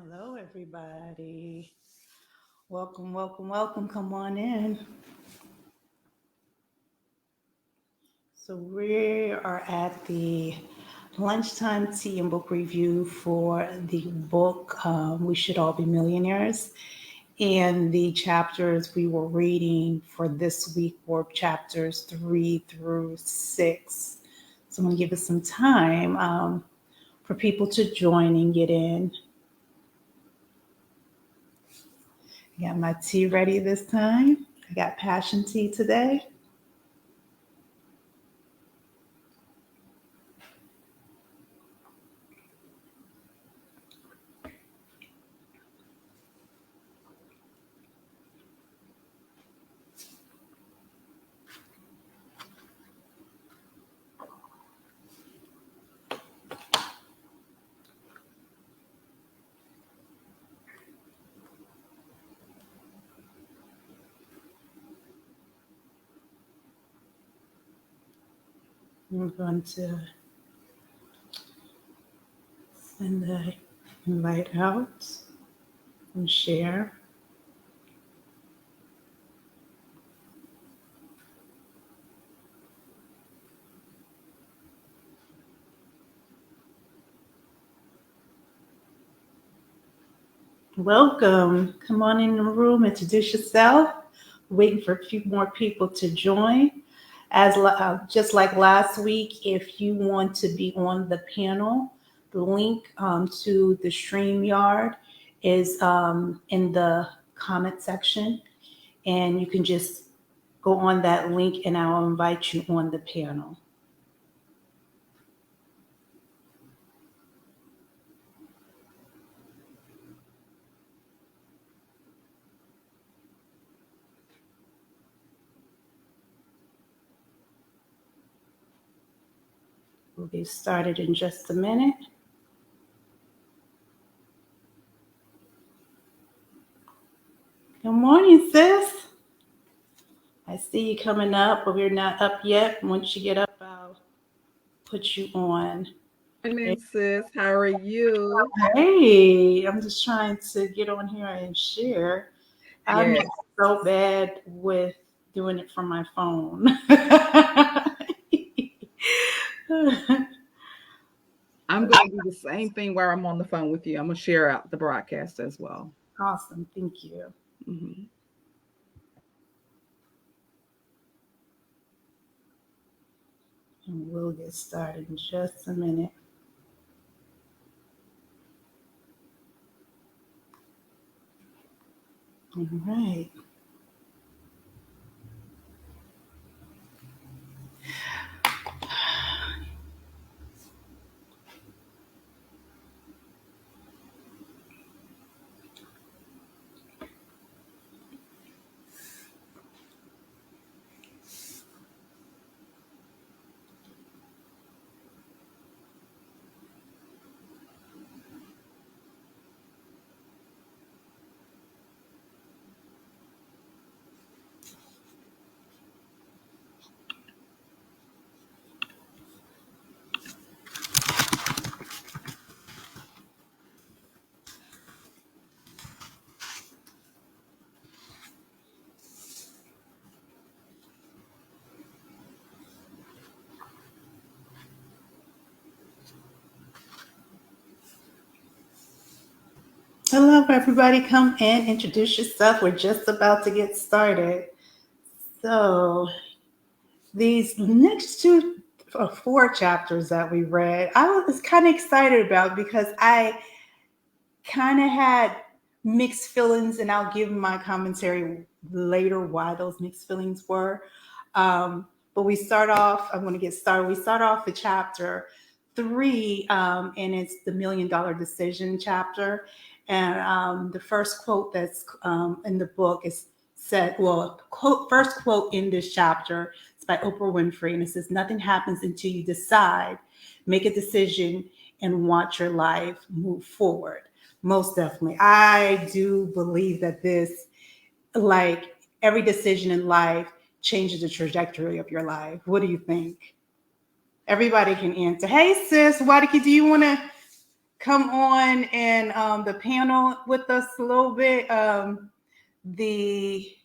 Hello, everybody. Welcome, welcome, welcome. Come on in. So, we are at the lunchtime tea and book review for the book We Should All Be Millionaires. And the chapters we were reading for this week were chapters 3 through 6. So, I'm going to give it some time for people to join and get in. I got my tea ready this time. I got passion tea today. I'm going to send the invite out and share. Welcome. Come on in the room, introduce yourself. Waiting for a few more people to join. Just like last week, if you want to be on the panel, the link to the StreamYard is in the comment section, and you can just go on that link and I'll invite you on the panel. We'll get started in just a minute. Good morning, sis. I see you coming up, but we're not up yet. Once you get up, I'll put you on. Morning, sis. How are you? Hey, I'm just trying to get on here and share. I'm Yes. so bad with doing it from my phone. I'm going to do the same thing while I'm on the phone with you. I'm going to share out the broadcast as well. Awesome. Thank you. Mm-hmm. And we'll get started in just a minute. All right. Hello, everybody. Come in, introduce yourself. We're just about to get started. So, these next two or four chapters that we read, I was kind of excited about because I kind of had mixed feelings, and I'll give my commentary later why those mixed feelings were. But we start off, I'm going to get started. We start off with chapter 3, and it's the $1,000,000 decision chapter. And the first quote that's in the book is said, well, first quote in this chapter is by Oprah Winfrey, and it says, "Nothing happens until you decide, make a decision, and watch your life move forward." Most definitely. I do believe that this, like every decision in life, changes the trajectory of your life. What do you think? Everybody can answer. Hey, sis, do you want to come on and the panel with us a little bit. The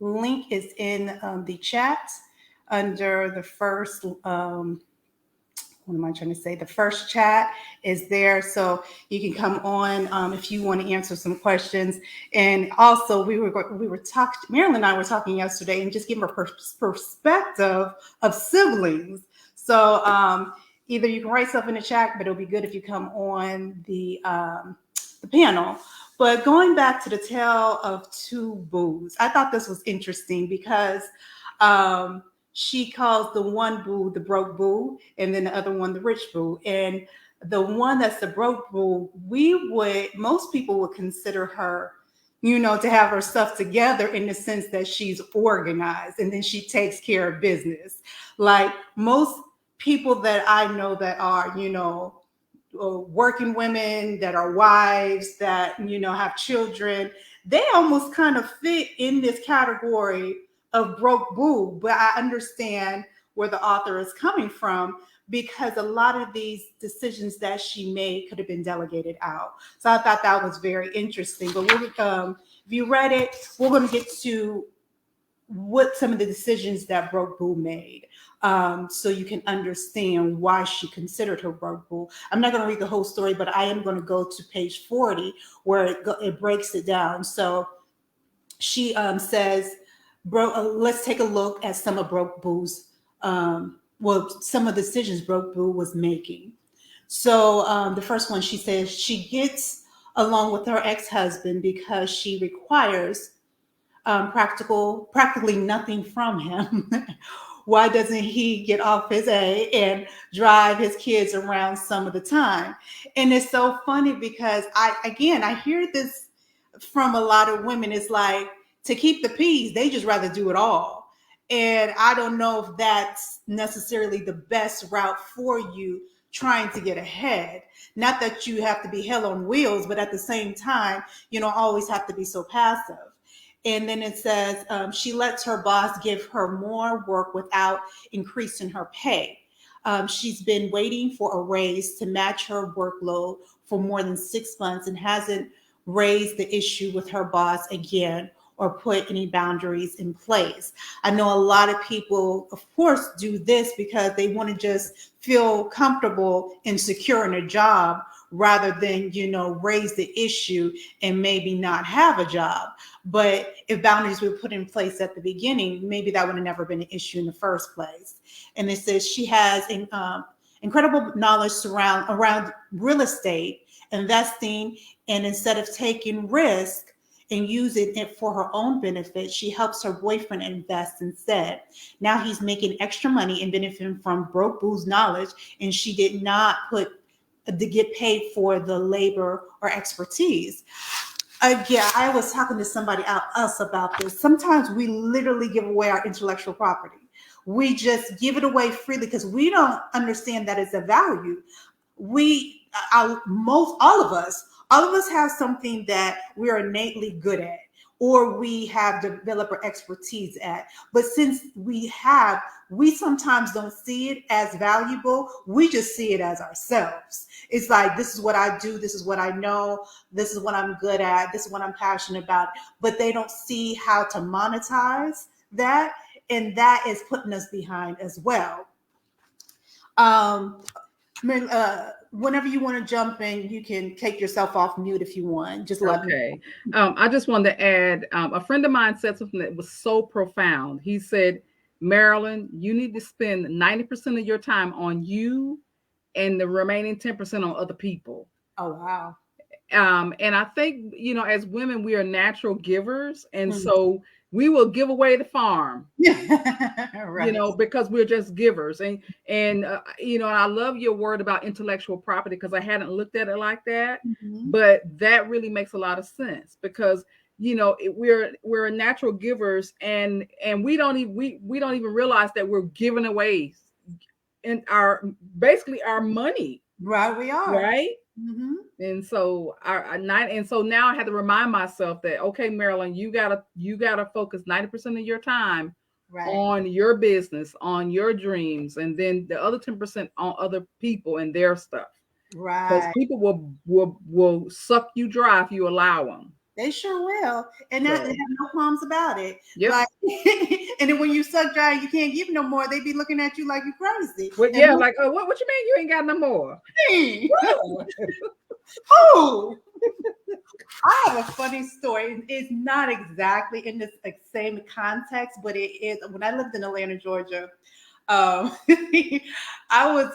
link is in the chat under the first what am I trying to say? The first chat is there, so you can come on if you want to answer some questions. And also, we were talking. Marilyn and I were talking yesterday, and just giving a perspective of siblings. So either you can write stuff in the chat, but it'll be good if you come on the panel. But going back to the tale of two boos, I thought this was interesting because. She calls the one boo the broke boo, and then the other one the rich boo. And the one that's the broke boo, most people would consider her, to have her stuff together in the sense that she's organized and then she takes care of business. Like most people that I know that are, working women, that are wives, that, have children, they almost kind of fit in this category of broke boo, but I understand where the author is coming from because a lot of these decisions that she made could have been delegated out. So I thought that was very interesting. But if you read it, we're going to get to what some of the decisions that broke boo made. So you can understand why she considered her broke boo. I'm not going to read the whole story, but I am going to go to page 40 where it breaks it down. So she says, let's take a look at some of broke boo's some of the decisions broke boo was making. So the first one, she says she gets along with her ex-husband because she requires practically nothing from him. Why doesn't he get off his A and drive his kids around some of the time? And it's so funny because I hear this from a lot of women. It's like, to keep the peace, they just rather do it all. And I don't know if that's necessarily the best route for you trying to get ahead. Not that you have to be hell on wheels, but at the same time, you don't always have to be so passive. And then it says she lets her boss give her more work without increasing her pay. She's been waiting for a raise to match her workload for more than 6 months and hasn't raised the issue with her boss again or put any boundaries in place. I know a lot of people, of course, do this because they want to just feel comfortable and secure in a job rather than, raise the issue and maybe not have a job. But if boundaries were put in place at the beginning, maybe that would have never been an issue in the first place. And it says she has incredible knowledge around real estate, investing, and instead of taking risk and using it for her own benefit, she helps her boyfriend invest instead. Now he's making extra money and benefiting from broke boo's knowledge, and she did not to get paid for the labor or expertise. Again, I was talking to somebody else about this. Sometimes we literally give away our intellectual property. We just give it away freely because we don't understand that it's a value. All of us have something that we are innately good at, or we have developer expertise at. But since we sometimes don't see it as valuable. We just see it as ourselves. It's like, this is what I do. This is what I know. This is what I'm good at. This is what I'm passionate about. But they don't see how to monetize that. And that is putting us behind as well. Whenever you want to jump in, you can take yourself off mute if you want. Just let me. Okay. I just wanted to add, a friend of mine said something that was so profound. He said, Marilyn, you need to spend 90% of your time on you and the remaining 10% on other people. Oh, wow. And I think, as women, we are natural givers. And so we will give away the farm, right. Because we're just givers. And I love your word about intellectual property because I hadn't looked at it like that. Mm-hmm. But that really makes a lot of sense because, we're natural givers and we don't even realize that we're giving away in basically our money. Right, we are. Right. Mm-hmm. And so now I had to remind myself that, okay, Marilyn, you gotta focus 90% of your time on your business, on your dreams, and then the other 10% on other people and their stuff. Because Right. people will suck you dry if you allow them. They sure will. And that they So, have no qualms about it. yep. Like, and then when you suck dry, you can't give no more. They be looking at you like you crazy. Well, And yeah, like, oh, what you mean you ain't got no more? me, Well, oh, I have a funny story. It's not exactly in this same context, but it is. When I lived in Atlanta, Georgia, um, I was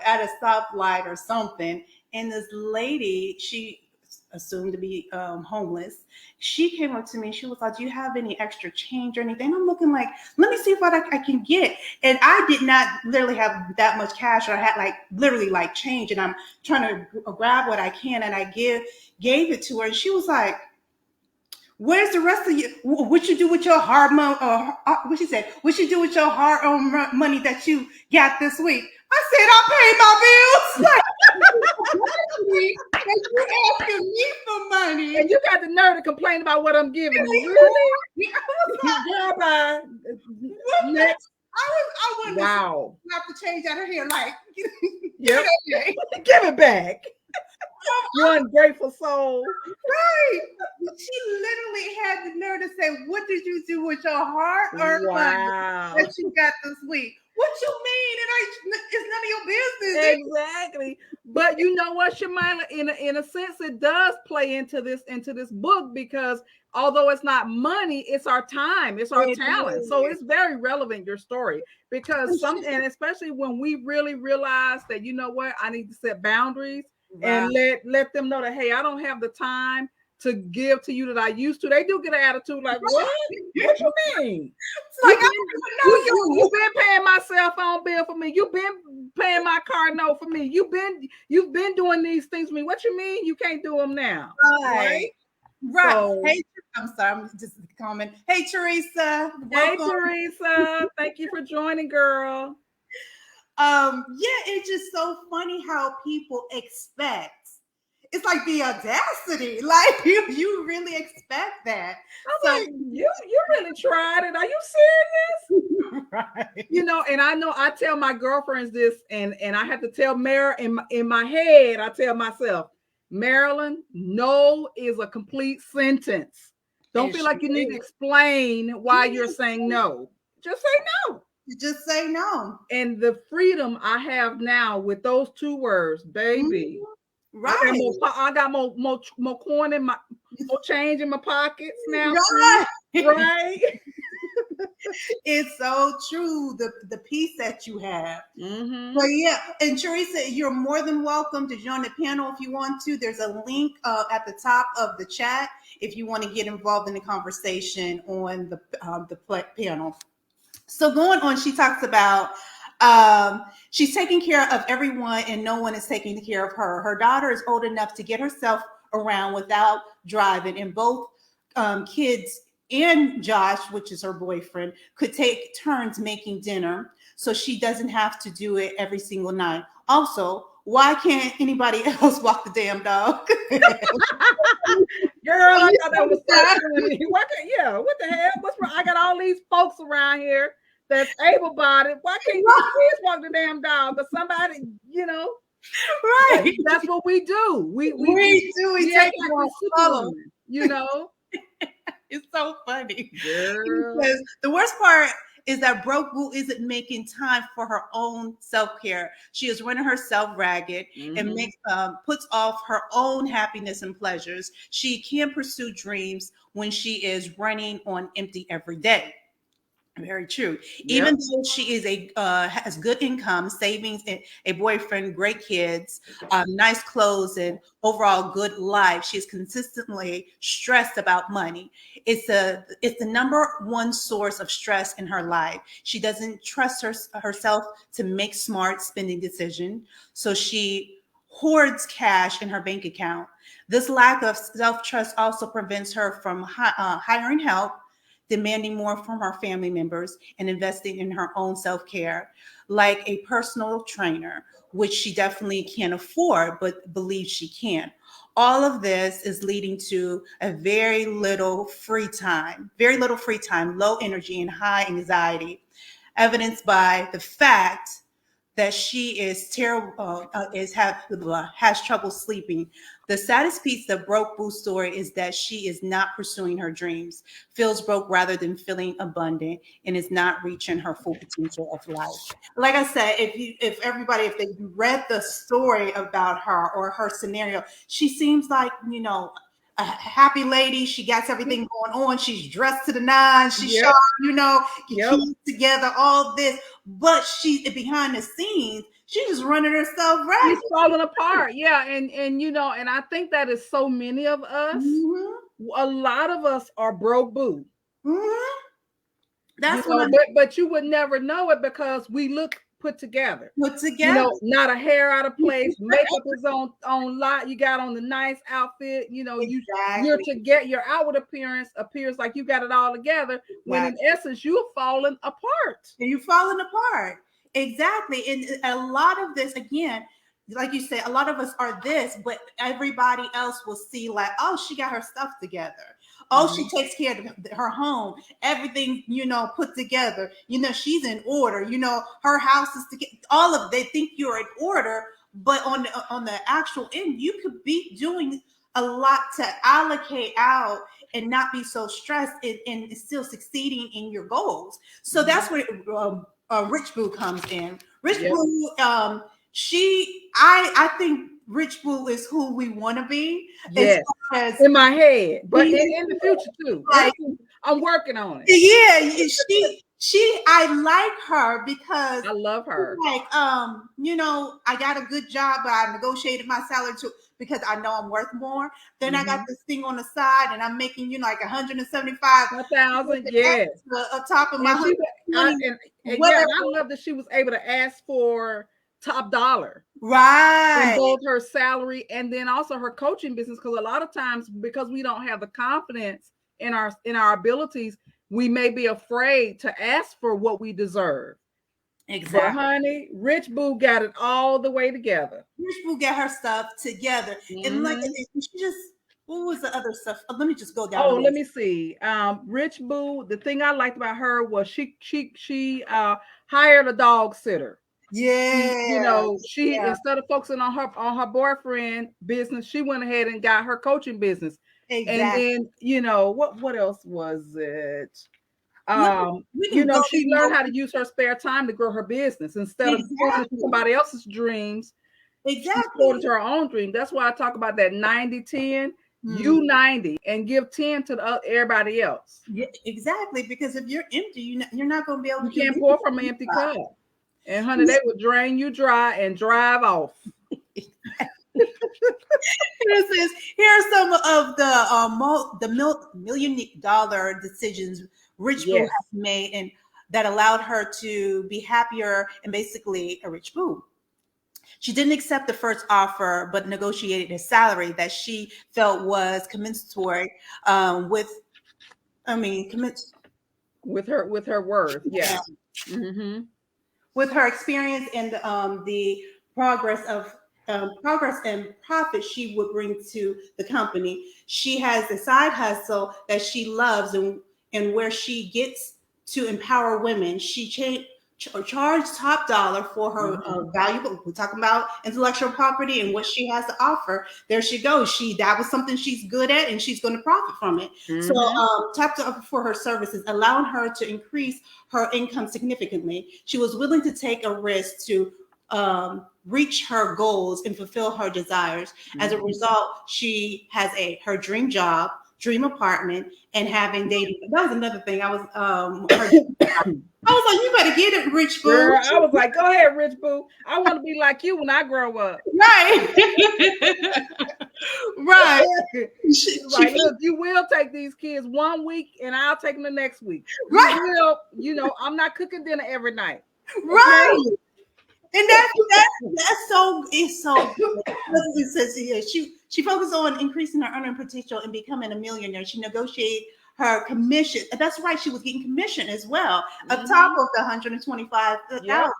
at a stoplight or something, and this lady, she assumed to be homeless. She came up to me. She was like, "Do you have any extra change or anything?" I'm looking like, "Let me see what I can get." And I did not literally have that much cash, or I had like literally like change, and I'm trying to grab what I can, and I gave it to her, and she was like, "Where's the rest of you? What you do with your hard money?" What she said? What you do with your hard-earned money that you got this week? I said, "I paid my bills." And you asking me for money? and you got the nerve to complain about what I'm giving you. Really? I was like, Girl, bye. what the? Next. I wanted to Wow. slap the change out of here, like, give Yep. it away. Give it back. You ungrateful soul. Right. She literally had the nerve to say, "What did you do with your hard-earned money Wow. that you got this week?" What you mean? It's none of your business. Exactly. But you know what, Shamila, in a sense, it does play into this book, because although it's not money, it's our time, it's our It talent. So is. it's very relevant, your story, because and especially when we really realize that, you know what, I need to set boundaries Right. and let them know that, hey, I don't have the time to give to you that I used to. They do get an attitude like, what? What you mean? It's like, I don't even know you. You've been paying my cell phone bill for me. You've been paying my car note for me. You've been doing these things for me. What you mean you can't do them now? Right. Right? Right. So, Hey, I'm sorry. I'm just comment. Hey, Teresa. hey Welcome. Teresa, thank you for joining, girl. Yeah, it's just so funny how people expect. It's like the audacity. Like you really expect that. I'm So like, you really tried it. Are you serious? right. You know, and I know I tell my girlfriends this, and I have to tell Mary in my head, I tell myself, Marilyn, no is a complete sentence. Don't It feel sure like you need to is. explain why you're saying no. Just say no. You just say no. And the freedom I have now with those two words, baby. Mhm. I got Right. more. I got more coin in my more change in my pockets now too. Right. Right. It's so true. The peace that you have. But Mm-hmm. yeah, and Teresa, you're more than welcome to join the panel if you want to. There's a link at the top of the chat if you want to get involved in the conversation on the panel. So going on, she talks about she's taking care of everyone and no one is taking care of her. Her daughter is old enough to get herself around without driving, and both kids and Josh, which is her boyfriend, could take turns making dinner so she doesn't have to do it every single night. Also, why can't anybody else walk the damn dog? Girl, I thought that was so funny. Yeah, what the hell? What's wrong? I got all these folks around here that's able-bodied. Why can't these kids walk the damn dog? But somebody, you know, Right. that's what we do. We do. We we act take like it we're on follow. superwomen, you know. It's so funny. Girl. Because the worst part is that broke Boo isn't making time for her own self-care. She is running herself ragged and Mm-hmm. makes puts off her own happiness and pleasures. She can't pursue dreams when she is running on empty every day. Very true. Yep. Even though she is has good income, savings, a boyfriend, great kids, nice clothes, and overall good life, she's consistently stressed about money. It's the number one source of stress in her life. She doesn't trust herself to make smart spending decisions, so she hoards cash in her bank account. This lack of self trust also prevents her from hiring help, demanding more from her family members, and investing in her own self care, like a personal trainer, which she definitely can't afford, but believes she can. All of this is leading to a very little free time, low energy, and high anxiety, evidenced by the fact. that she is terrible, has trouble sleeping. The saddest piece of broke Boo's story is that she is not pursuing her dreams, feels broke rather than feeling abundant, and is not reaching her full potential of life. Like I said, if they read the story about her or her scenario, she seems like, a happy lady. She got everything going on. She's dressed to the nines. She's Yep. sharp, get Yep. kids together, all this. But she, behind the scenes, she's just running herself She's ragged. falling apart. Yeah. And and I think that is so many of us. Mm-hmm. A lot of us are broke Boo. Mm-hmm. That's when I But you would never know it because we look put together. put together. Not a hair out of place, makeup is on lot. You got on the nice outfit. You're Exactly. to get your outward appearance appears like you got it all together. When in essence you're falling apart. And you're falling apart. Exactly. And a lot of this, again, like you said, a lot of us are this, but everybody else will see like, oh, she got her stuff together. Oh, she takes care of her home, everything, put together. She's in order. Her house is together. All of they think you're in order, but on the actual end, you could be doing a lot to allocate out and not be so stressed and still succeeding in your goals. So that's where Rich Boo comes in. Rich Boo, I think Rich Boo is who we want to be. Yes, as in my head, but in the future too. Like, I'm working on it. Yeah, I like her because I love her. Like, I got a good job, but I negotiated my salary too because I know I'm worth more. Then I got this thing on the side, and I'm making like 175,000. Yes, on top of my. I love that she was able to ask for top dollar, right, in both her salary and then also her coaching business. Because a lot of times, because we don't have the confidence in our abilities, we may be afraid to ask for what we deserve. Exactly. But honey, Rich Boo got it all the way together. Rich Boo got her stuff together. And like she just, what was the other stuff? Let me just go down. Oh, let me see. Rich Boo, the thing I liked about her was she hired a dog sitter. Yeah. She instead of focusing on her boyfriend business, she went ahead and got her coaching business. Exactly. And then, what else was it? She learned how to use her spare time to grow her business instead of going to somebody else's dreams. Exactly. She go to her own dream. That's why I talk about that 90-10. You 90 and give 10 to everybody else. Yeah, exactly. Because if you're empty, you're not going to be able to. You can't pour from an empty cup. And honey, they would drain you dry and drive off. Here are some of the $1 million decisions Rich Boo has made, and that allowed her to be happier and basically a rich boo. She didn't accept the first offer, but negotiated a salary that she felt was commensurate with her worth. Yeah. Mm-hmm. With her experience and the progress and profit she would bring to the company. She has a side hustle that she loves and where she gets to empower women. She charged top dollar for her valuable. We're talking about intellectual property and what she has to offer. There she goes. That was something she's good at, and she's going to profit from it. So top dollar for her services, allowing her to increase her income significantly. She was willing to take a risk to reach her goals and fulfill her desires. As a result, she has her dream job, dream apartment, and having dating. That was another thing. I was like, you better get it, Rich Boo. Girl, I was like, go ahead, Rich Boo. I want to be like you when I grow up. Right. Right. Like, look, you will take these kids 1 week and I'll take them the next week. Right. You will, I'm not cooking dinner every night. Okay? Right. And that's so good. It says here, she focused on increasing her earning potential and becoming a millionaire. She negotiated her commission. That's right, she was getting commission as well, on top of the 125,000,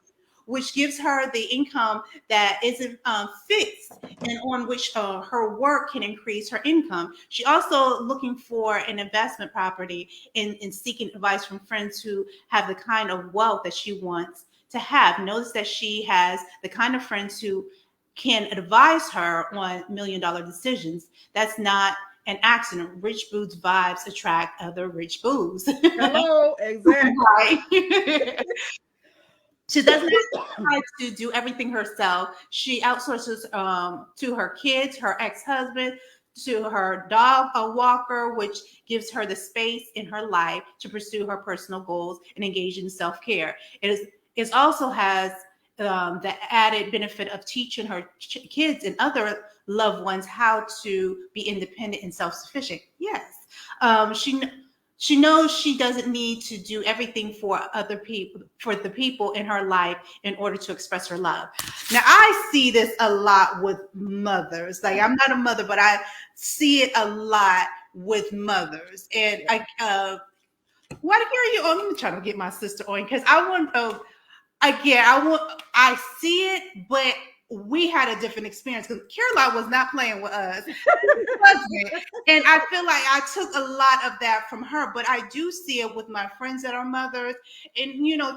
which gives her the income that isn't fixed and on which her work can increase her income. She also looking for an investment property and seeking advice from friends who have the kind of wealth that she wants to have. Notice that she has the kind of friends who can advise her on $1 million decisions. That's not an accident. Rich boo's vibes attract other rich boos. Hello, exactly. Right. She doesn't try to do everything herself. She outsources to her kids, her ex-husband, to her dog, a walker, which gives her the space in her life to pursue her personal goals and engage in self-care. It also has the added benefit of teaching her kids and other loved ones how to be independent and self-sufficient. Yes, she knows she doesn't need to do everything for other people, for the people in her life, in order to express her love. Now, I see this a lot with mothers. Like, I'm not a mother, but I see it a lot with mothers. And why are you on? Let me try to get my sister on, because I want again, I see it, but we had a different experience because Caroline was not playing with us. And I feel like I took a lot of that from her, but I do see it with my friends that are mothers. And,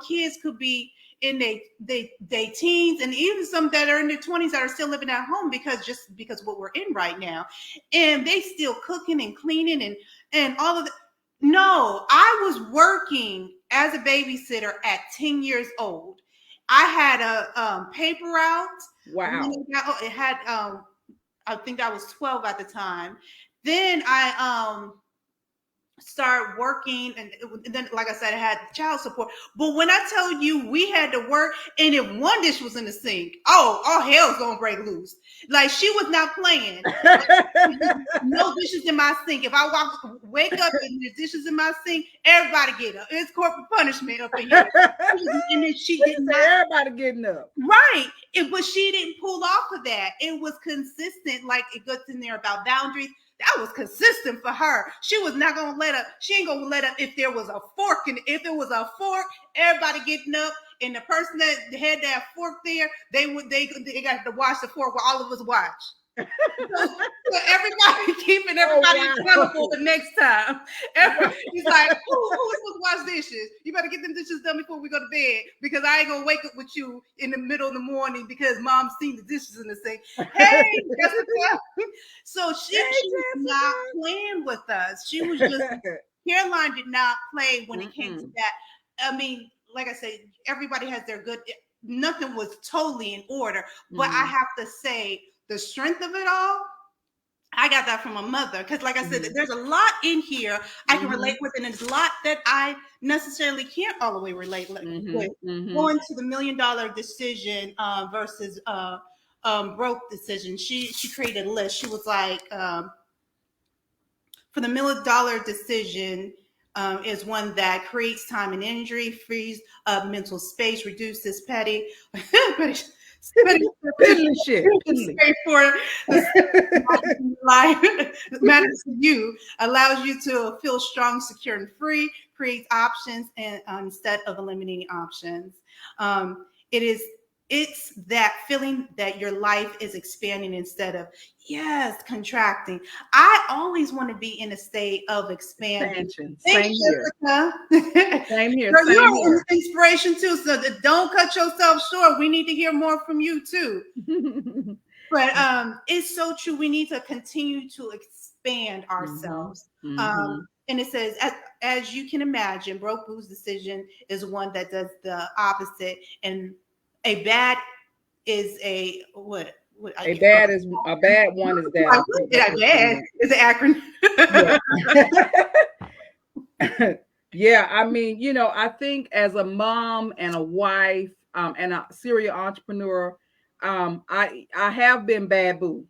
kids could be in their teens, and even some that are in their 20s that are still living at home because what we're in right now. And they still cooking and cleaning and all of that. No, I was working as a babysitter at 10 years old. I had a paper route. Wow. It had I think I was 12 at the time. Then I started working, and then, like I said, I had child support. But when I tell you we had to work, and if one dish was in the sink, all hell's gonna break loose. Like, she was not playing. No dishes in my sink. If I wake up and there's dishes in my sink, everybody get up. It's corporal punishment up in here. And then she did not. Everybody getting up. Right. But she didn't pull off of that. It was consistent. Like, it gets in there about boundaries. That was consistent for her. She was not gonna let up. She ain't gonna let up if there was a fork, and if there was a fork, everybody getting up, and the person that had that fork there, they got to watch the fork while all of us watch. So everybody keeping everybody accountable the next time. He's like, who's supposed to wash dishes? You better get them dishes done before we go to bed, because I ain't gonna wake up with you in the middle of the morning because mom's seen the dishes in the sink. Hey, Jessica. So she was not playing with us. She was just, Caroline did not play when it came to that. I mean, like I said, everybody has their good. Nothing was totally in order, but I have to say, the strength of it all, I got that from my mother. Because, like I said, there's a lot in here I can relate with, and there's a lot that I necessarily can't all the way relate with. Going to the $1 million decision versus broke decision, she created a list. She was like, for the $1 million decision, is one that creates time and energy, frees up mental space, reduces petty shit. For life matters to you, allows you to feel strong, secure, and free, creates options and instead of eliminating options. It's that feeling that your life is expanding instead of contracting. I always want to be in a state of expansion. Same here. Same here. Girl, you're an inspiration too. So don't cut yourself short. We need to hear more from you too. But it's so true. We need to continue to expand ourselves. And it says, as you can imagine, broke boo's decision is one that does the opposite. And a bad is a what? A bad one is that. Bad is an acronym. Yeah, I mean, I think as a mom and a wife and a serial entrepreneur, I have been bad boo.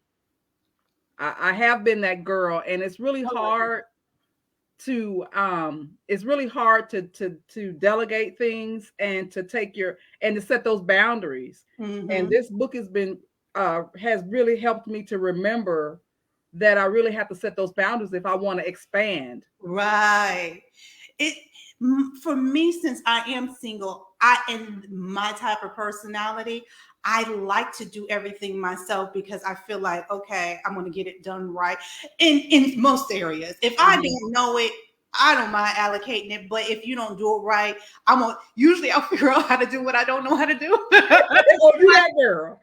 I have been that girl, and it's really hard to delegate things and to to set those boundaries. And this book has really helped me to remember that I really have to set those boundaries if I want to expand. Right. For me, since I am single, and my type of personality, I like to do everything myself because I feel like, okay, I'm going to get it done right in most areas. If I don't know it, I don't mind allocating it, but if you don't do it right, usually I'll figure out how to do what I don't know how to do. Oh, you that girl.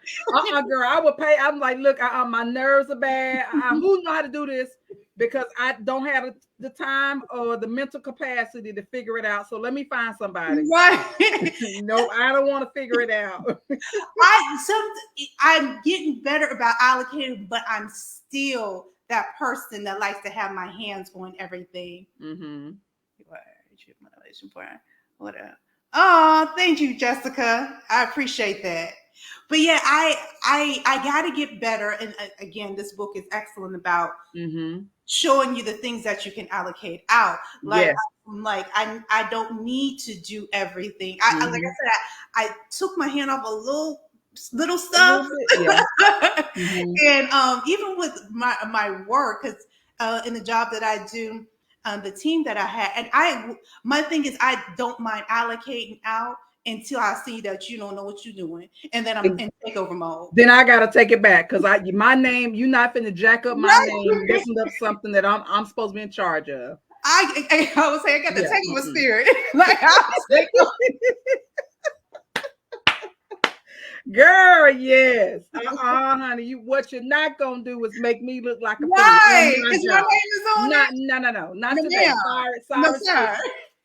Girl, I would pay. I'm like, look, my nerves are bad. Who know how to do this? Because I don't have the time or the mental capacity to figure it out. So let me find somebody. Right. No, I don't want to figure it out. I'm getting better about allocating, but I'm still that person that likes to have my hands on everything. Mm-hmm. What up? Oh, thank you, Jessica. I appreciate that. But yeah, I got to get better. And again, this book is excellent about showing you the things that you can allocate out. Like, yes. I don't need to do everything. Like I said, I took my hand off a little stuff. Yeah. And even with my work, because in the job that I do, the team that I had, and my thing is I don't mind allocating out until I see that you don't know what you're doing, and then I'm in takeover mode. Then I gotta take it back because my name, you're not finna jack up my name, messing up something that I'm supposed to be in charge of. I would say I got the takeover spirit. Like I was like, girl, yes. Honey, what you're not gonna do is make me look like a fool. Right. Is my name is on No. Not today. Sorry. Sorry.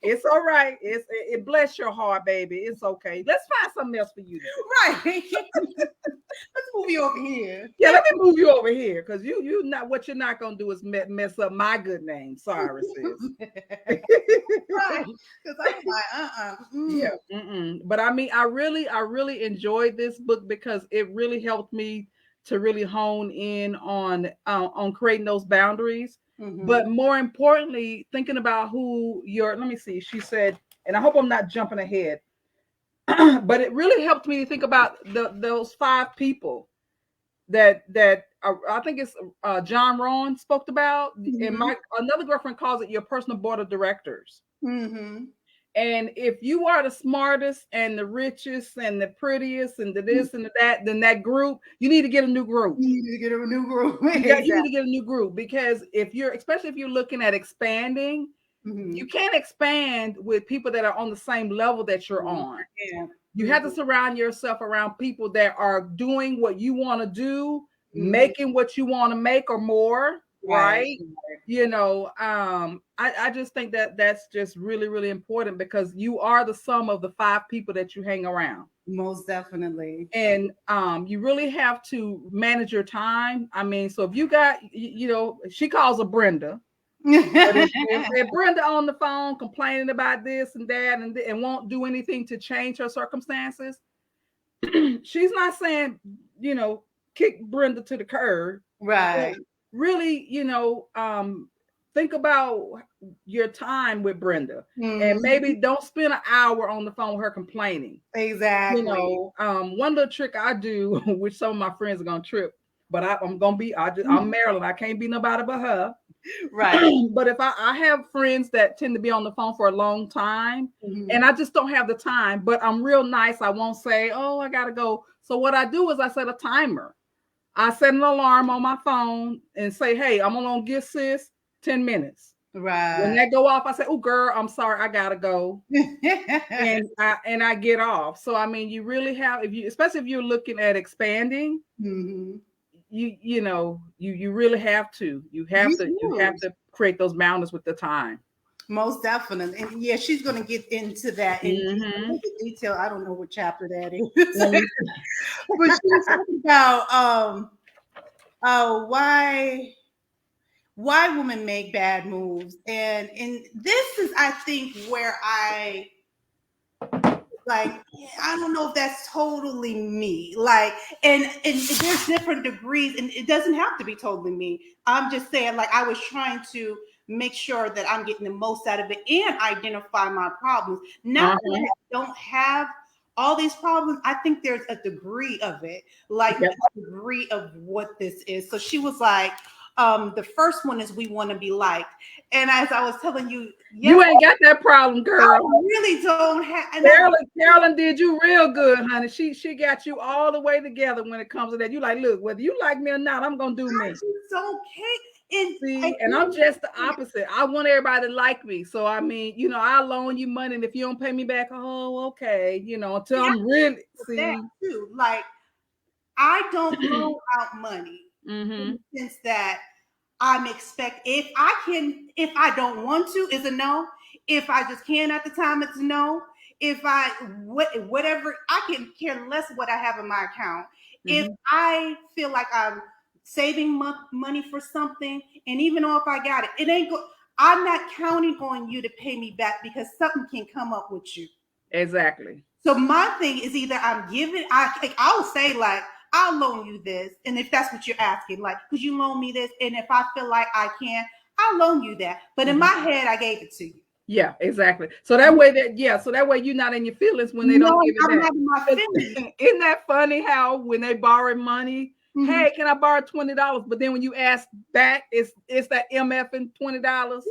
It's all right. It bless your heart, baby. It's okay. Let's find something else for you. Right. Let's move you over here. Yeah, let me move you over here because you not what you're not gonna do is mess up my good name. Sorry, sis. Right. Because I'm like, Yeah. But I mean, I really enjoyed this book because it really helped me to really hone in on creating those boundaries. But more importantly, thinking about let me see, she said, and I hope I'm not jumping ahead, but it really helped me to think about those 5 people that I think it's John Rohn spoke about, and another girlfriend calls it your personal board of directors. And if you are the smartest and the richest and the prettiest and the this and the that, then that group, you need to get a new group. You need to get a new group. You need to get a new group because especially if you're looking at expanding, you can't expand with people that are on the same level that you're on. Yeah. You have to surround yourself around people that are doing what you want to do, making what you want to make or more. Right. You know, I just think that's just really, really important because you are the sum of the 5 people that you hang around. Most definitely. And you really have to manage your time. I mean, so if you got, she calls her Brenda. if Brenda on the phone complaining about this and that and won't do anything to change her circumstances, she's not saying, kick Brenda to the curb. Right. Really, think about your time with Brenda and maybe don't spend an hour on the phone with her complaining. Exactly. One little trick I do, which some of my friends are gonna trip, but I'm Marilyn. I can't be nobody but her. Right. But if I have friends that tend to be on the phone for a long time and I just don't have the time, but I'm real nice. I won't say, oh, I gotta go. So what I do is I set a timer. I set an alarm on my phone and say, hey, I'm gonna give sis 10 minutes. Right. When that go off, I say, oh girl, I'm sorry, I gotta go. and I get off. So I mean, you really have, especially if you're looking at expanding, you really have to. You have to create those boundaries with the time. Most definitely. And yeah, she's going to get into that in detail. I don't know what chapter that is. But she's talking about why women make bad moves. And this is, I think, where I don't know if that's totally me. And there's different degrees, and it doesn't have to be totally me. I'm just saying, I was trying to make sure that I'm getting the most out of it and identify my problems. Not that I don't have all these problems. I think there's a degree of it, a degree of what this is. So she was like, the first one is we want to be liked. And as I was telling you, you ain't got that problem, girl. I really don't have. Carolyn did you real good, honey. She got you all the way together when it comes to that. You like, look, whether you like me or not, I'm gonna do me. It's okay. See, and I'm just the opposite. I want everybody to like me. So I mean, I loan you money, and if you don't pay me back, oh, okay, until I'm really that see. too. Like, I don't loan out money in Mm-hmm. the sense that if I don't want to, it's a no. If I just can at the time, it's a no. If I whatever, I can care less what I have in my account. If Mm-hmm. I feel like I'm saving money for something, and even though if I got it, it ain't go. I'm not counting on you to pay me back because something can come up with you. Exactly. So my thing is either I'm giving, I'll say like, I'll loan you this, and if that's what you're asking, like, could you loan me this? And if I feel like I can, I'll loan you that. But in my head, I gave it to you. Yeah, exactly. So that way you're not in your feelings when they No, don't give it I'm back. not in my feelings. Isn't that funny how when they borrow money, Mhm. hey, can I borrow $20? But then when you ask back, it's that MF and $20.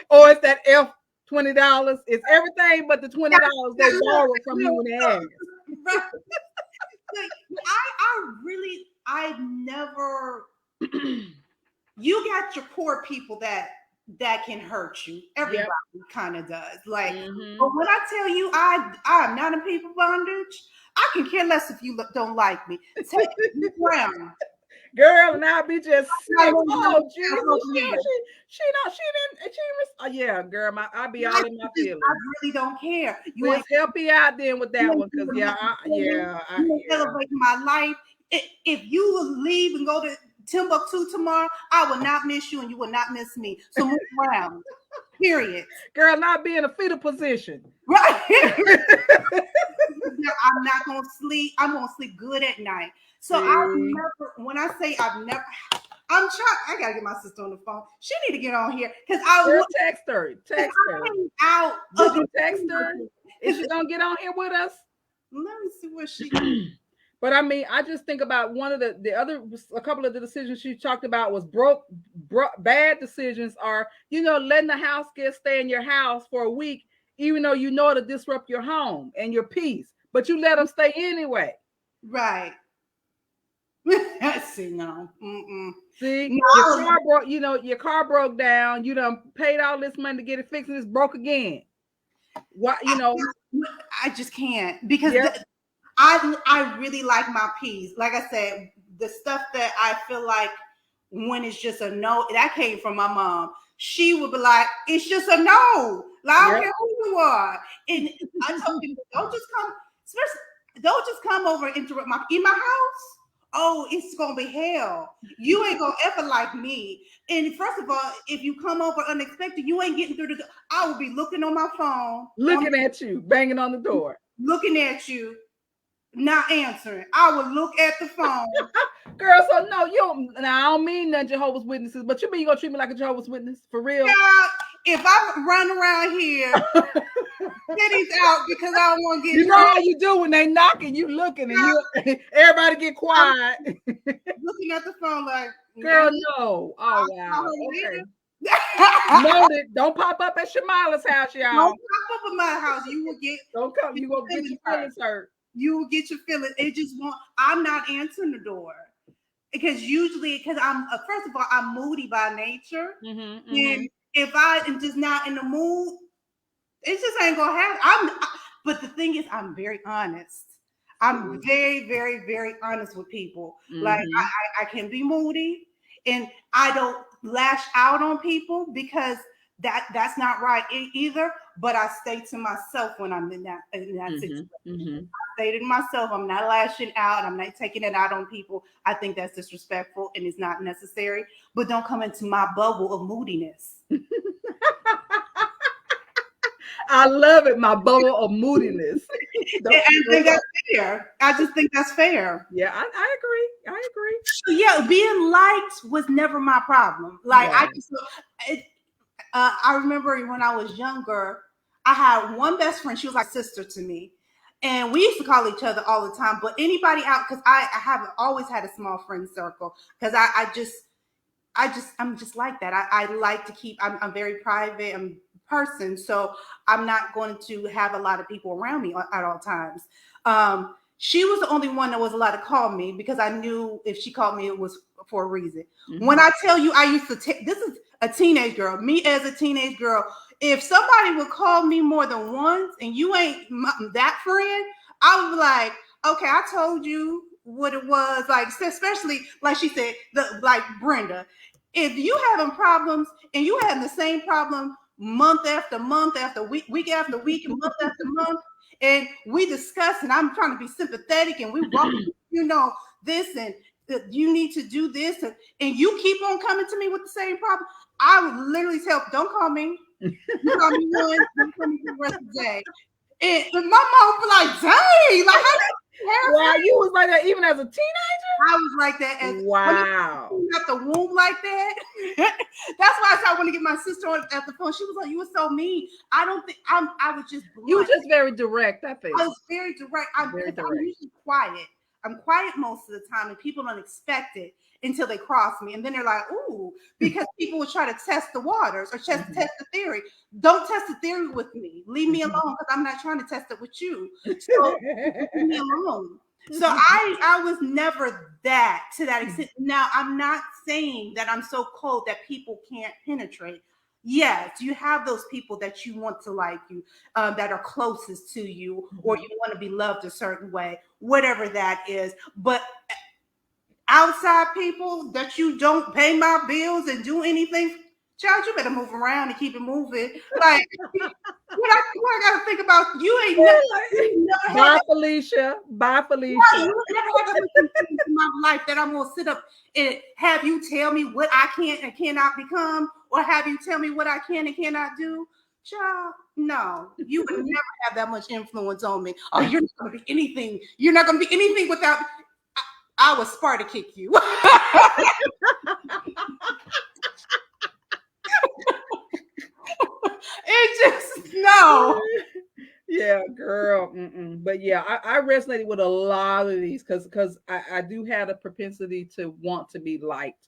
Or it's that F $20. It's everything but the $20 they borrowed from you when they asked. Right. Like, I never. You got your poor people that can hurt you. Everybody kind of does. Like, but when I tell you I'm not in people bondage, I can care less if you don't like me. Take me around. Girl, and I'll be just I sick. don't Oh, know Jesus. here. Yeah, girl, I'll be all in my feelings. I really don't care. You Let's ain't help you out then with that you one, because ain't celebrating my life. If you will leave and go to Timbuktu tomorrow, I will not miss you and you will not miss me. So move around. Period. girl, not be in a fetal position. Right. I'm not gonna sleep. I'm gonna sleep good at night. So when I say I'm trying. I gotta get my sister on the phone. She need to get on here because Girl, text her. out. Did you text her? Is she gonna get on here with us? Let me see what she. But I mean, I just think about one of a couple of the decisions she talked about was bad decisions are, letting the house guest stay in your house for a week, even though you know it'll disrupt your home and your peace, but you let them stay anyway. Right. See, no. Mm-mm. See, No. your car broke down. You done paid all this money to get it fixed, and it's broke again. What I just can't because Yep. I really like my peace. Like I said, the stuff that I feel like when it's just a no, that came from my mom. She would be like, "It's just a no. Like, I don't care who you are." And I told people, don't just come over and interrupt in my house. Oh, it's gonna be hell. You ain't gonna ever like me. And first of all, if you come over unexpected, you ain't getting through the. I will be looking on my phone, looking at you, banging on the door, looking at you, not answering. I would look at the phone. Girl, so no, you don't. Now, I don't mean none Jehovah's Witnesses, but you mean you gonna treat me like a Jehovah's Witness for real? Yeah, if I run around here, city's out because I don't want to get. You know how you do when they knocking, you looking, and you everybody get quiet. Looking at the phone like, girl, no. Oh wow. Okay. Noted. Don't pop up at Shamala's house, y'all. Don't pop up at my house. You will get. Don't come. You gonna get your feelings hurt. You will get your feelings. It just won't. I'm not answering the door because I'm first of all I'm moody by nature, and if I am just not in the mood, it just ain't gonna happen. But the thing is, I'm very honest. I'm very, very, very honest with people. Like I can be moody, and I don't lash out on people because that's not right either. But I stay to myself when I'm in that situation. I stay to myself. I'm not lashing out. I'm not taking it out on people. I think that's disrespectful and it's not necessary. But don't come into my bubble of moodiness. I love it. My bubble of moodiness. I think that's fair. I just think that's fair. Yeah, I agree. I agree. Yeah, being liked was never my problem. Like I remember when I was younger, I had one best friend. She was like sister to me, and we used to call each other all the time. But anybody out, because I haven't always had a small friend circle because I'm just like that. I like to keep. I'm very private. Person, so I'm not going to have a lot of people around me at all times. She was the only one that was allowed to call me because I knew if she called me, it was for a reason. When I tell you, I used to take, this is a teenage girl, me as a teenage girl. If somebody would call me more than once and you ain't that friend, I would be like, okay, I told you what it was. Like, especially like she said, like Brenda, if you having problems and you having the same problem month after month after week after week, and month after month, and we discuss, and I'm trying to be sympathetic, and we walk, this, and you need to do this, and you keep on coming to me with the same problem, I would literally tell, don't call me. You call me once, don't call me for the rest of the day. And my mom was like, dang, like, wow, you was like that even as a teenager? I was like that as wow. when you got the womb like that. That's why I want to get my sister on at the phone. She was like, you were so mean. I don't think I was just blunt. You were just very direct, I think. I was very direct. I'm usually quiet. I'm quiet most of the time, and people don't expect it until they cross me. And then they're like, ooh, because people will try to test the waters or test the theory. Don't test the theory with me. Leave me alone, because I'm not trying to test it with you. So leave me alone. So I was never that to that extent. Now, I'm not saying that I'm so cold that people can't penetrate. Yes, you have those people that you want to like you, that are closest to you, or you want to be loved a certain way, whatever that is. But outside people that you don't pay my bills and do anything, child, you better move around and keep it moving. Like, what I gotta think about, you ain't never Bye, Felicia. Bye, Felicia. You never had that in my life that I'm gonna sit up and have you tell me what I can and cannot become, or have you tell me what I can and cannot do. Child, no, you would never have that much influence on me. Oh, you're not gonna be anything. You're not gonna be anything without. I would Sparta kick you. It just no. Yeah, girl. But yeah, I resonated with a lot of these because I do have a propensity to want to be liked.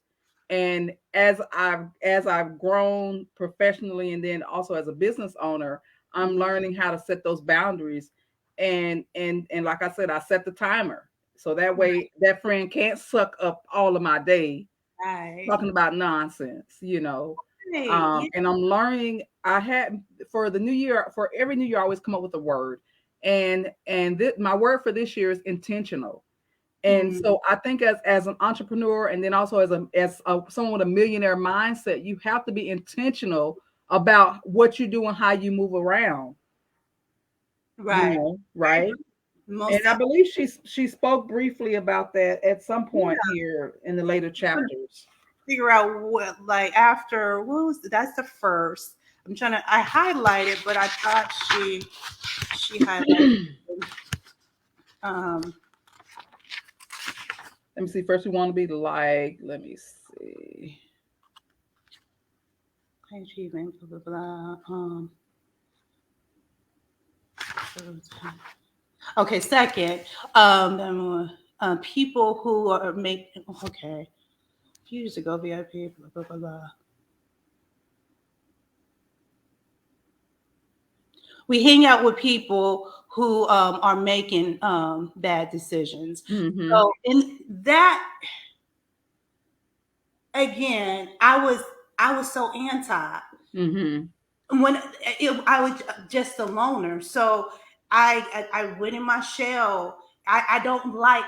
And as I've grown professionally and then also as a business owner, I'm learning how to set those boundaries. And like I said, I set the timer. So that way that friend can't suck up all of my day talking about nonsense. And I'm learning. I had for the new year, for every new year, I always come up with a word, and my word for this year is intentional. And so I think as an entrepreneur, and then also as someone with a millionaire mindset, you have to be intentional about what you do and how you move around. Right. Right. And I believe she spoke briefly about that at some point here in the later chapters. Figure out what, like, after what was that's the first. I highlighted, but I thought she highlighted. Let me see. First, we want to be like. Let me see. Achievement, blah blah blah. Okay, second, people who are making. Okay, years ago, VIP, blah blah blah blah. We hang out with people who are making bad decisions. So in that, again, I was so anti. When I was just a loner, so I went in my shell. I don't like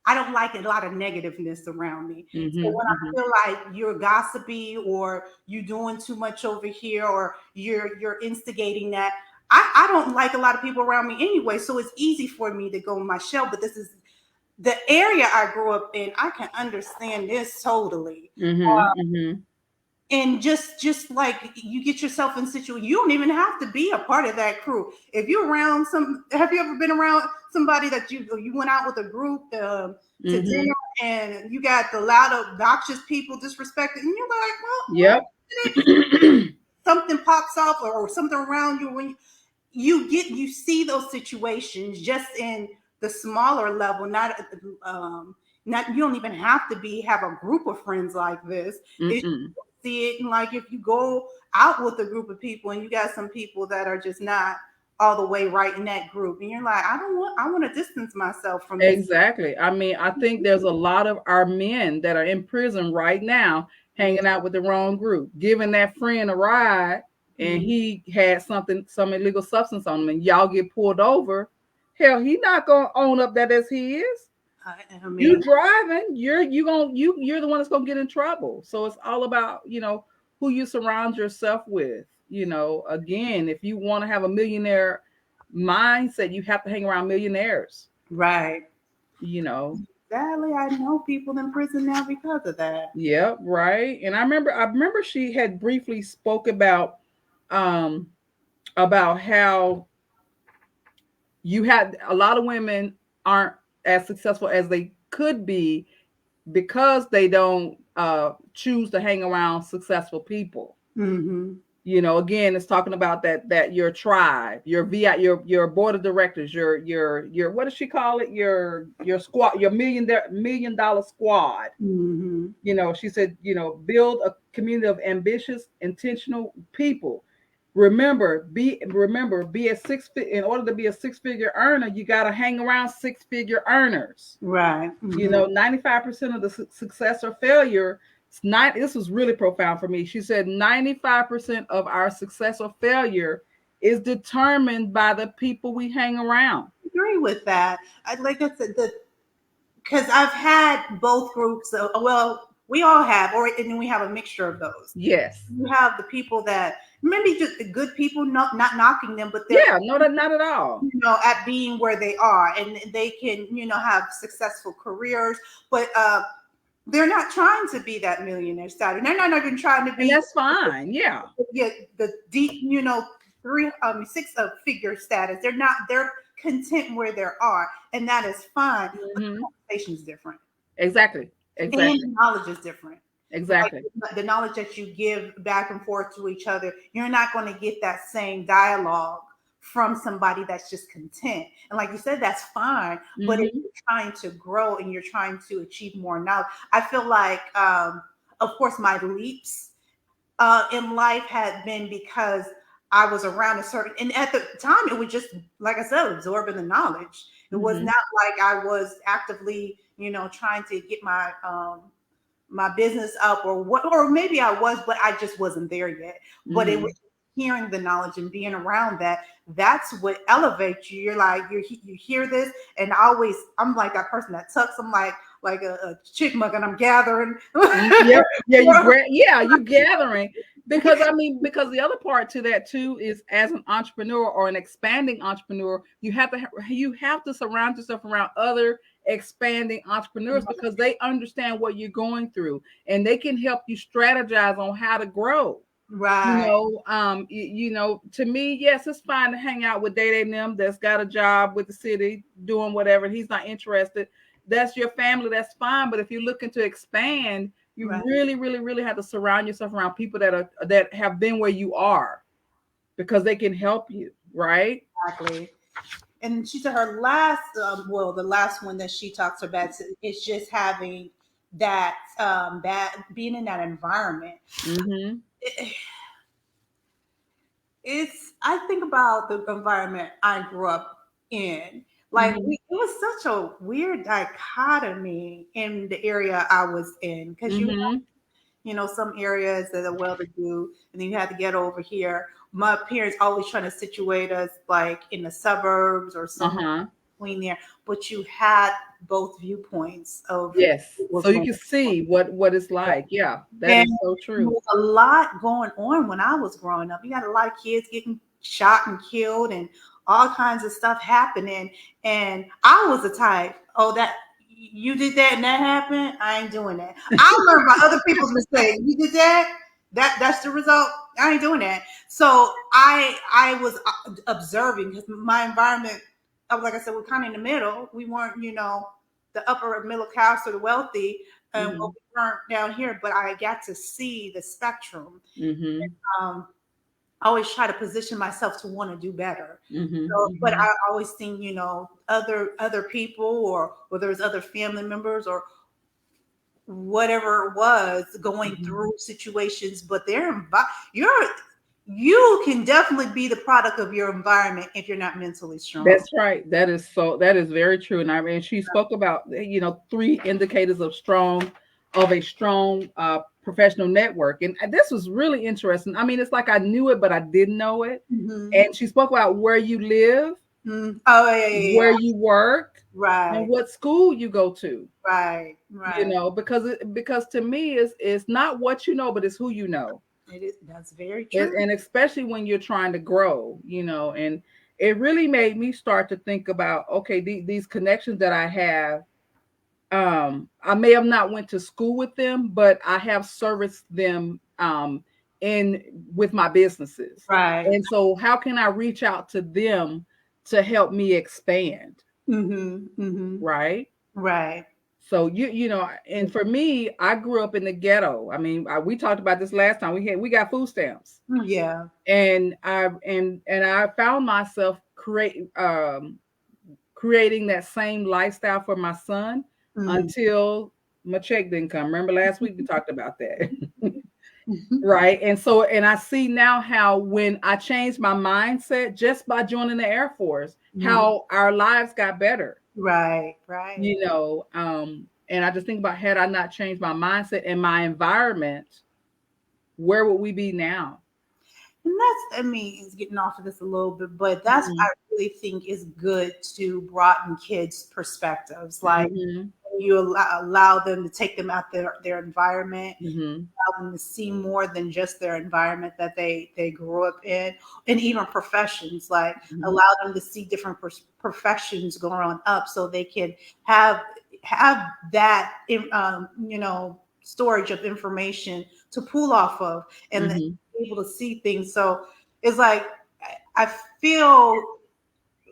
a lot of negativeness around me. So when I feel like you're gossipy or you're doing too much over here or you're instigating that, I don't like a lot of people around me anyway. So it's easy for me to go in my shell. But this is the area I grew up in. I can understand this totally. And just like you get yourself in situation, you don't even have to be a part of that crew. If you're around have you ever been around somebody that you went out with a group to dinner and you got the loud, obnoxious people disrespected, and you're like, well, yep. Something pops up or something around you when you see those situations just in the smaller level, not you don't even have to have a group of friends like this. See it, and like if you go out with a group of people and you got some people that are just not all the way right in that group, and you're like, I want to distance myself from this. Exactly. I mean, I think there's a lot of our men that are in prison right now hanging out with the wrong group, giving that friend a ride, and Mhm. he had some illegal substance on him, and y'all get pulled over. Hell, he not gonna own up that as he is. I mean, You driving, you're the one that's gonna get in trouble. So it's all about, who you surround yourself with. Again, if you want to have a millionaire mindset, you have to hang around millionaires. right. You know, Sadly, I know people in prison now because of that. yeah, right. And I remember she had briefly spoke um about how you had a lot of women aren't as successful as they could be because they don't choose to hang around successful people. Hmm. Again, it's talking about that your tribe, your VI, your board of directors, your what does she call it, your squad, your $1 million squad. Hmm. She said, build a community of ambitious, intentional people. Be a in order to be a six-figure earner, you got to hang around six-figure earners. Right. Hmm. 95% of the success or failure, not this was really profound for me. She said 95% of our success or failure is determined by the people we hang around. Agree with that. Like I said, because I've had both groups. Well, we all have, or and then we have a mixture of those. Yes. You have the people that maybe just the good people, not knocking them, but they're Yeah, no, not at all. at being where they are, and they can have successful careers, but they're not trying to be that millionaire status. They're not even trying to And be that's fine. Yeah. the deep, three six figure status. They're not. They're content where they are, and that is fine. But the Hmm. conversation is different, Exactly. and Exactly. the knowledge is different. Exactly. Like the knowledge that you give back and forth to each other, you're not going to get that same dialogue from somebody that's just content. And like you said, that's fine. But if Hmm. you're trying to grow and you're trying to achieve more knowledge, I feel like, of course, my leaps in life had been because I was around a certain, and at the time, it was just, like I said, absorbing the knowledge. It was Hmm. not like I was actively, trying to get my business up, or what, or maybe I was, but I just wasn't there yet. But it was Hmm. hearing the knowledge and being around that. That's what elevates you. You're like, you hear this, and I'm like that person that tucks. I'm like a chickmunk, and I'm gathering. Yeah, yeah, you gathering, because I mean, because the other part to that too is, as an entrepreneur or an expanding entrepreneur, you have to surround yourself around other expanding entrepreneurs, because they understand what you're going through, and they can help you strategize on how to grow. Right, To me, yes, it's fine to hang out with Day and them that's got a job with the city doing whatever. He's not interested. That's your family. That's fine. But if you're looking to expand, you right, really, really, really have to surround yourself around people that have been where you are, because they can help you, right? exactly. And she said her last, well, the last one that she talks about is just having that being in that environment. Mm-hmm. It's I think about the environment I grew up in. Like Mm-hmm. it was such a weird dichotomy in the area I was in, because Mm-hmm. some areas that are well to do, and then you had to get over here. My parents always trying to situate us like in the suburbs or somewhere Uh-huh. between there, but you had both viewpoints of Yes. what was So you going can on. see what it's like. Yeah, that And is so there true. was a lot going on when I was growing up. You got a lot of kids getting shot and killed and all kinds of stuff happening. And I was the type, oh, that you did that and that happened. I ain't doing that. I learned by other people's mistakes. You did that. That's the result. I ain't doing that. So I was observing, because my environment, like I said, we're kind of in the middle. We weren't, the upper middle class or the wealthy, Mm-hmm. we weren't down here, but I got to see the spectrum. Mm-hmm. Um, I always try to position myself to want to do better. So, but Mm-hmm. I always seen, other people, or there's other family members or whatever it was going Mm-hmm. through situations, but you're you can definitely be the product of your environment if you're not mentally strong. That's right. That is very true. And I mean, she spoke about, three indicators of a strong professional network. And this was really interesting. I mean, it's like I knew it, but I didn't know it. Mm-hmm. And she spoke about where you live, Mm. Oh, yeah, yeah, where yeah. you work, and Right, what school you go to. right, right. Because to me it's not what you know, but it's who you know. It is. That's very And, true. and especially when you're trying to grow, and it really made me start to think about, okay, these connections that I have. I may have not went to school with them, but I have serviced them in with my businesses. Right. And so how can I reach out to them to help me expand, Mm-hmm. Mm-hmm. right? Right. So and for me, I grew up in the ghetto. I mean, we talked about this last time. We got food stamps, Yeah. and I found myself creating that same lifestyle for my son Mm-hmm. until my check didn't come. Remember last week we talked about that. Mm-hmm. Right. And I see now how when I changed my mindset just by joining the Air Force, Mm-hmm. how our lives got better. Right. Right. And I just think about, had I not changed my mindset and my environment, where would we be now? And that's, I mean, it's getting off of this a little bit, but that's, Mm-hmm. I really think is good to broaden kids' perspectives. Like, Mm-hmm. you allow them to take them out their environment, Mm-hmm. allow them to see more than just their environment that they grew up in, and even professions. Like, Mm-hmm. allow them to see different professions growing up, so they can have have that storage of information to pull off of, and then Mm-hmm. be able to see things. So it's like, I feel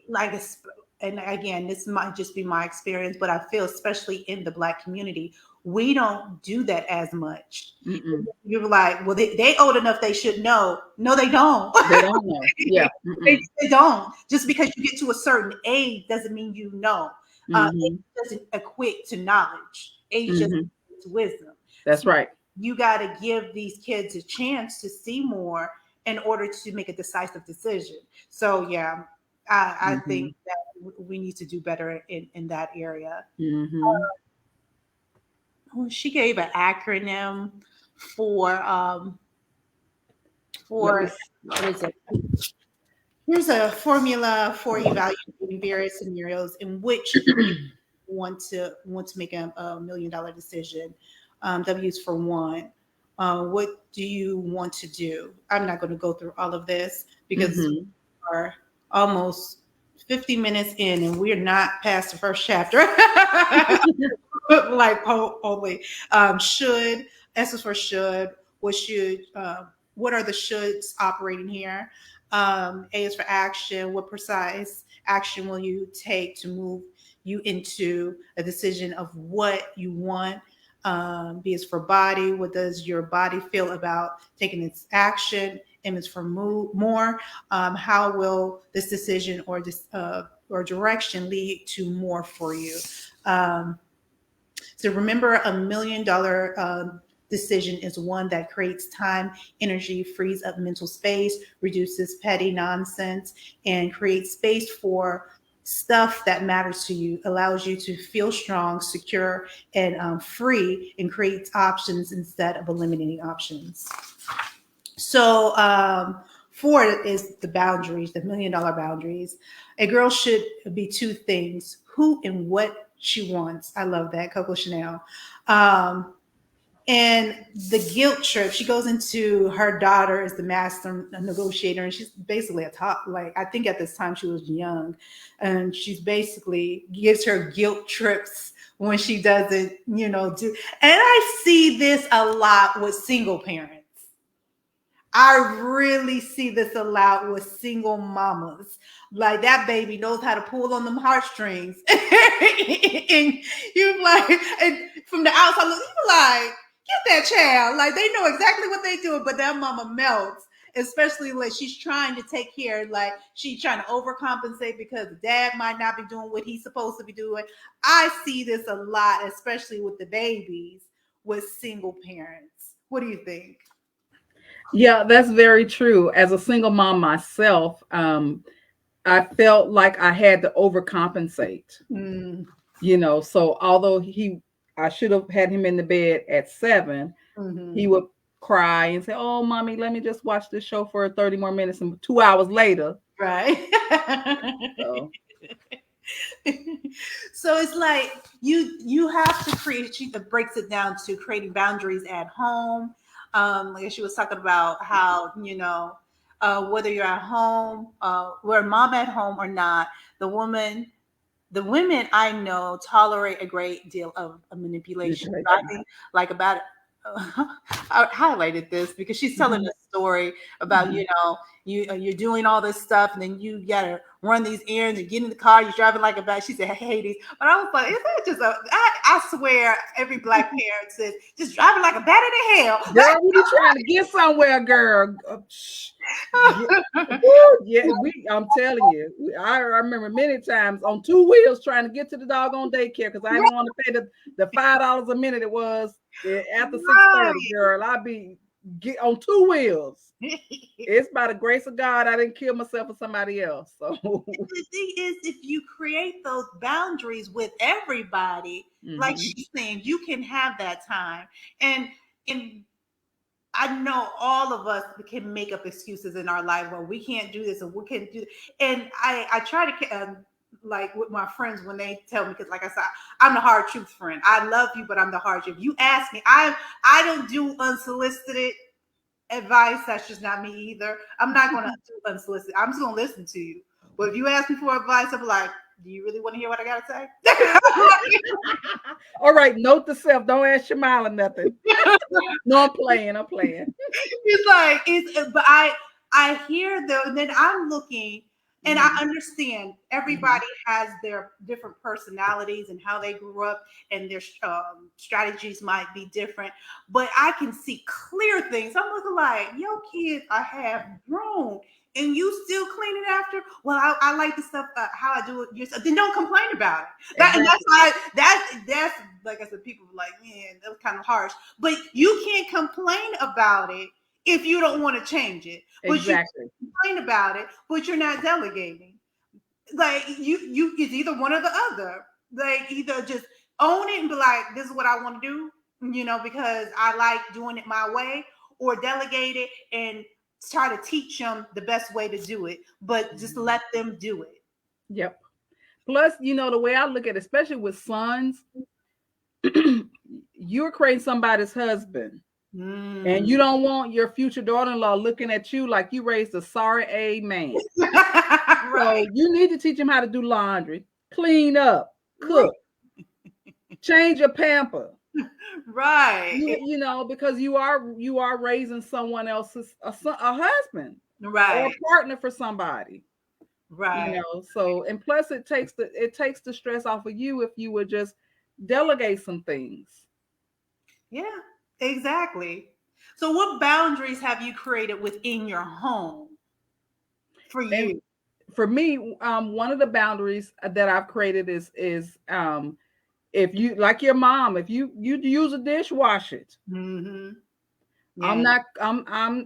like it's, and again, this might just be my experience, but I feel especially in the Black community, we don't do that as much. Mm-mm. You're like, well, they old enough, they should know. No, they don't. They don't know. Yeah. Mm-mm. They don't. Just because you get to a certain age doesn't mean you know. Age Mm-hmm. doesn't equate to knowledge. Age just Mm-hmm. equates to wisdom. That's So right. you got to give these kids a chance to see more in order to make a decisive decision. So yeah, I think Mm-hmm. that we need to do better in that area. Mm-hmm. Well, she gave an acronym for Let me. for what is it? Here's a formula for evaluating various scenarios in which you want to make a $1 million decision. W is for one. What do you want to do? I'm not going to go through all of this because Mm-hmm. we are almost 50 minutes in and we're not past the first chapter. Like, only should, S is for should. What are the shoulds operating here? A is for action. What precise action will you take to move you into a decision of what you want? B is for body. What does your body feel about taking its action? M is for more. How will this decision or direction lead to more for you? Um, so remember, $1 million decision is one that creates time, energy, frees up mental space, reduces petty nonsense, and creates space for stuff that matters to you, allows you to feel strong, secure, and free, and creates options instead of eliminating options. So, four is the boundaries, the $1 million boundaries. A girl should be two things: who and what she wants. I love that, Coco Chanel. Um, and the guilt trip, she goes into her daughter as the master negotiator, and she's basically a top. Like, I think at this time she was young, and she's basically gives her guilt trips when she doesn't, do. And I see this a lot with single parents. I really see this a lot with single mamas. Like, that baby knows how to pull on them heartstrings. And you're like, and from the outside, you're like, get that child. Like, they know exactly what they do, but that mama melts. Especially like she's trying to take care, like she's trying to overcompensate because dad might not be doing what he's supposed to be doing. I see this a lot, especially with the babies with single parents. What do you think? Yeah, that's very true. As a single mom myself, I felt like I had to overcompensate. Mm, So although I should have had him in the bed at 7, hmm. he would cry and say, "Oh, mommy, let me just watch this show for 30 more minutes." And 2 hours later, Right. so So it's like you have to create. She breaks it down to creating boundaries at home. Like she was talking about how whether you're at home, we're mom at home or not, the woman the women I know tolerate a great deal of manipulation. I manipulation. think like about I highlighted this because she's telling Mhm. a story about Mhm. you're doing all this stuff and then you gotta run these errands and get in the car. You're driving like a bat. She said, "I hate these," but I was like, "Is that just a?" I swear, every black parent says, "Just driving like a bat in the hell." Girl, we be trying to get somewhere, girl. Yeah, yeah, I'm telling you, I remember many times on 2 wheels trying to get to the doggone daycare because I didn't want to pay the $5 a minute it was after 6:30. Right. Girl, I be get on 2 wheels. It's by the grace of God I didn't kill myself or somebody else. So, The thing is, if you create those boundaries with everybody, like mhm, she's saying, you can have that time. And I know all of us can make up excuses in our life. Well, we can't do this, and we can't do. And I try to like with my friends when they tell me, because like I said, I'm the hard truth friend. I love you, but I'm the hard truth. You ask me, I don't do unsolicited advice. That's just not me either. I'm not going to do unsolicited. I'm just going to listen to you. But if you ask me for advice, I'm like, do you really want to hear what I got to say? all right, note to self: don't ask your mile or nothing. No, I'm playing. I'm playing. It's like but I hear though, and then I'm looking and I Mhm, understand mhm. everybody has their different personalities and how they grew up and their strategies might be different, but I can see clear things. I'm looking like your kids I have grown and you still cleaning after. Well, I like the stuff how I do it yourself. Then don't complain about it. And that's Exactly. why that's like I said, people were like, man, that was kind of harsh. But you can't complain about it if you don't want to change it. But you Exactly. complain about it, but you're not delegating. Like you it's either one or the other. Like either just own it and be like, this is what I want to do, because I like doing it my way, or delegate it and try to teach them the best way to do it, but just Mhm. let them do it. Yep. Plus, the way I look at it, especially with sons, you're creating somebody's husband. And Mm. you don't want your future daughter-in-law looking at you like you raised a sorry A man. Right. So you need to teach him how to do laundry, clean up, Right. cook, change your pamper. Right. Because you are raising someone else's a husband or Right. a partner for somebody. Right. So, and plus it takes the stress off of you if you would just delegate some things. Yeah, exactly. So, what boundaries have you created within your home for And you? for me, one of the boundaries that I've created is if you like your mom, if you use a dish, wash it. Hmm. I'm Yeah. not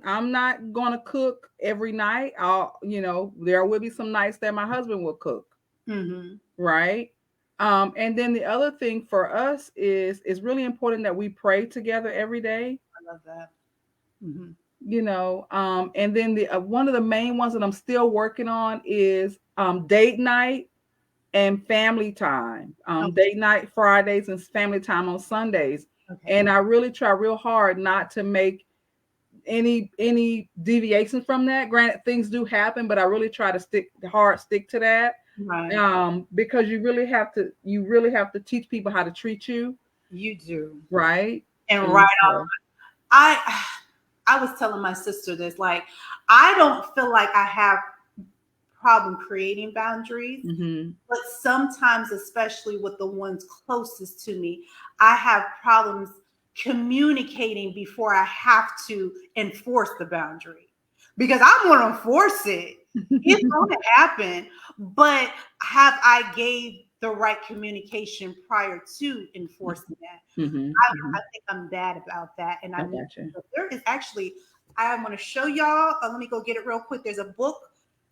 I'm not gonna cook every night. There will be some nights that my husband will cook, Hmm. right? And then the other thing for us is it's really important that we pray together every day. I love that. Hmm. And then the one of the main ones that I'm still working on is date night and family time. Okay. Date night Fridays and family time on Sundays. Okay. And I really try real hard not to make any deviation from that. Granted, things do happen, but I really try to stick to that. Right. Because you really have to teach people how to treat you, You do. right? And right. And so, I I was telling my sister this. Like, I don't feel like I have problem creating boundaries. mhm, But sometimes, especially with the ones closest to me, I have problems communicating before I have to enforce the boundary because I'm going to enforce it. It's going to happen. But have I gave the right communication prior to enforcing that? mhm, I mhm. think I'm bad about that, and I I need. got you. There is actually I'm going to show y'all. Let me go get it real quick. There's a book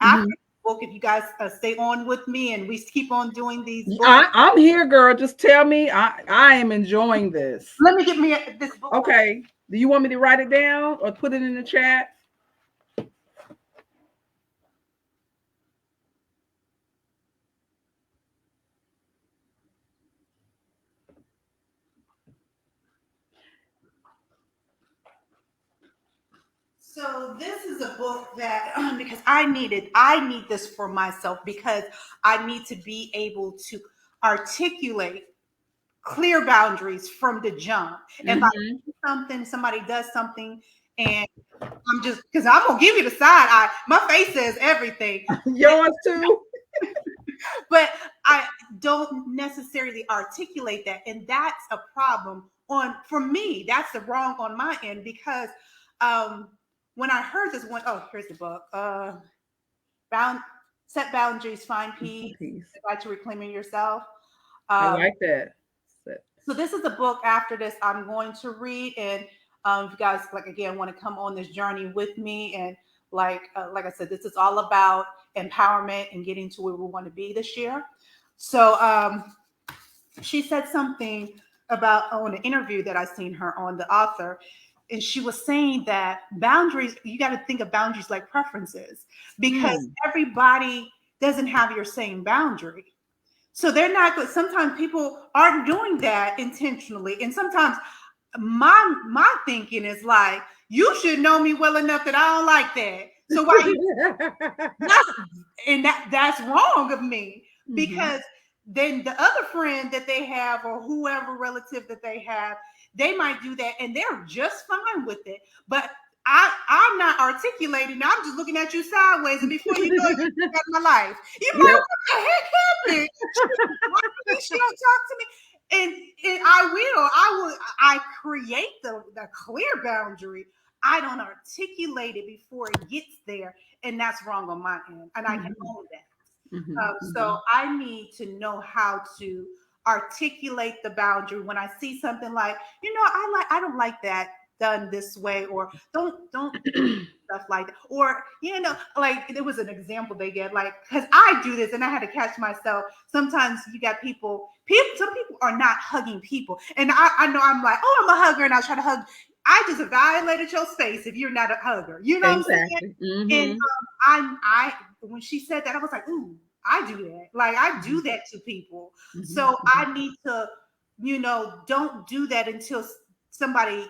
after the book. If you guys stay on with me and we keep on doing these books. I'm here, girl. Just tell me. I am enjoying this. Let me get me this book. Okay. Do you want me to write it down or put it in the chat? So this is a book that because I need this for myself because I need to be able to articulate clear boundaries from the jump. If I do something, somebody does something, and I'm just because I'm gonna give you the side eye. My face says everything. Yours too. But I don't necessarily articulate that, and that's a problem for me. That's the wrong on my end because when I heard this one, oh, here's the book. Set boundaries, find peace, try to reclaiming yourself. I like that. So this is a book after this I'm going to read, and if you guys want to come on this journey with me, and like I said, this is all about empowerment and getting to where we want to be this year. So she said something about on an interview that I seen her on, the author, and she was saying that boundaries, you got to think of boundaries like preferences because everybody doesn't have your same boundary. So they're not good. Sometimes people aren't doing that intentionally. And sometimes my thinking is like, you should know me well enough that I don't like that. So that's wrong of me because then the other friend that they have or whoever relative that they have, they might do that and they're just fine with it. But I'm not articulating. I'm just looking at you sideways, and before you know it, you got my life. You know what the heck happened? She don't talk to me, and I create the clear boundary. I don't articulate it before it gets there, and that's wrong on my end, and I can own that. So I need to know how to articulate the boundary when I see something like, I don't like that done this way, or don't stuff like that, or like there was an example they get, like, because I do this and I had to catch myself. Sometimes you got people some people are not hugging people, and I know I'm like, oh, I'm a hugger and I'll try to hug. I just violated your space if you're not a hugger, what I'm saying? And I when she said that, I was like, ooh, I do that. Like I do that to people. So I need to, don't do that until somebody,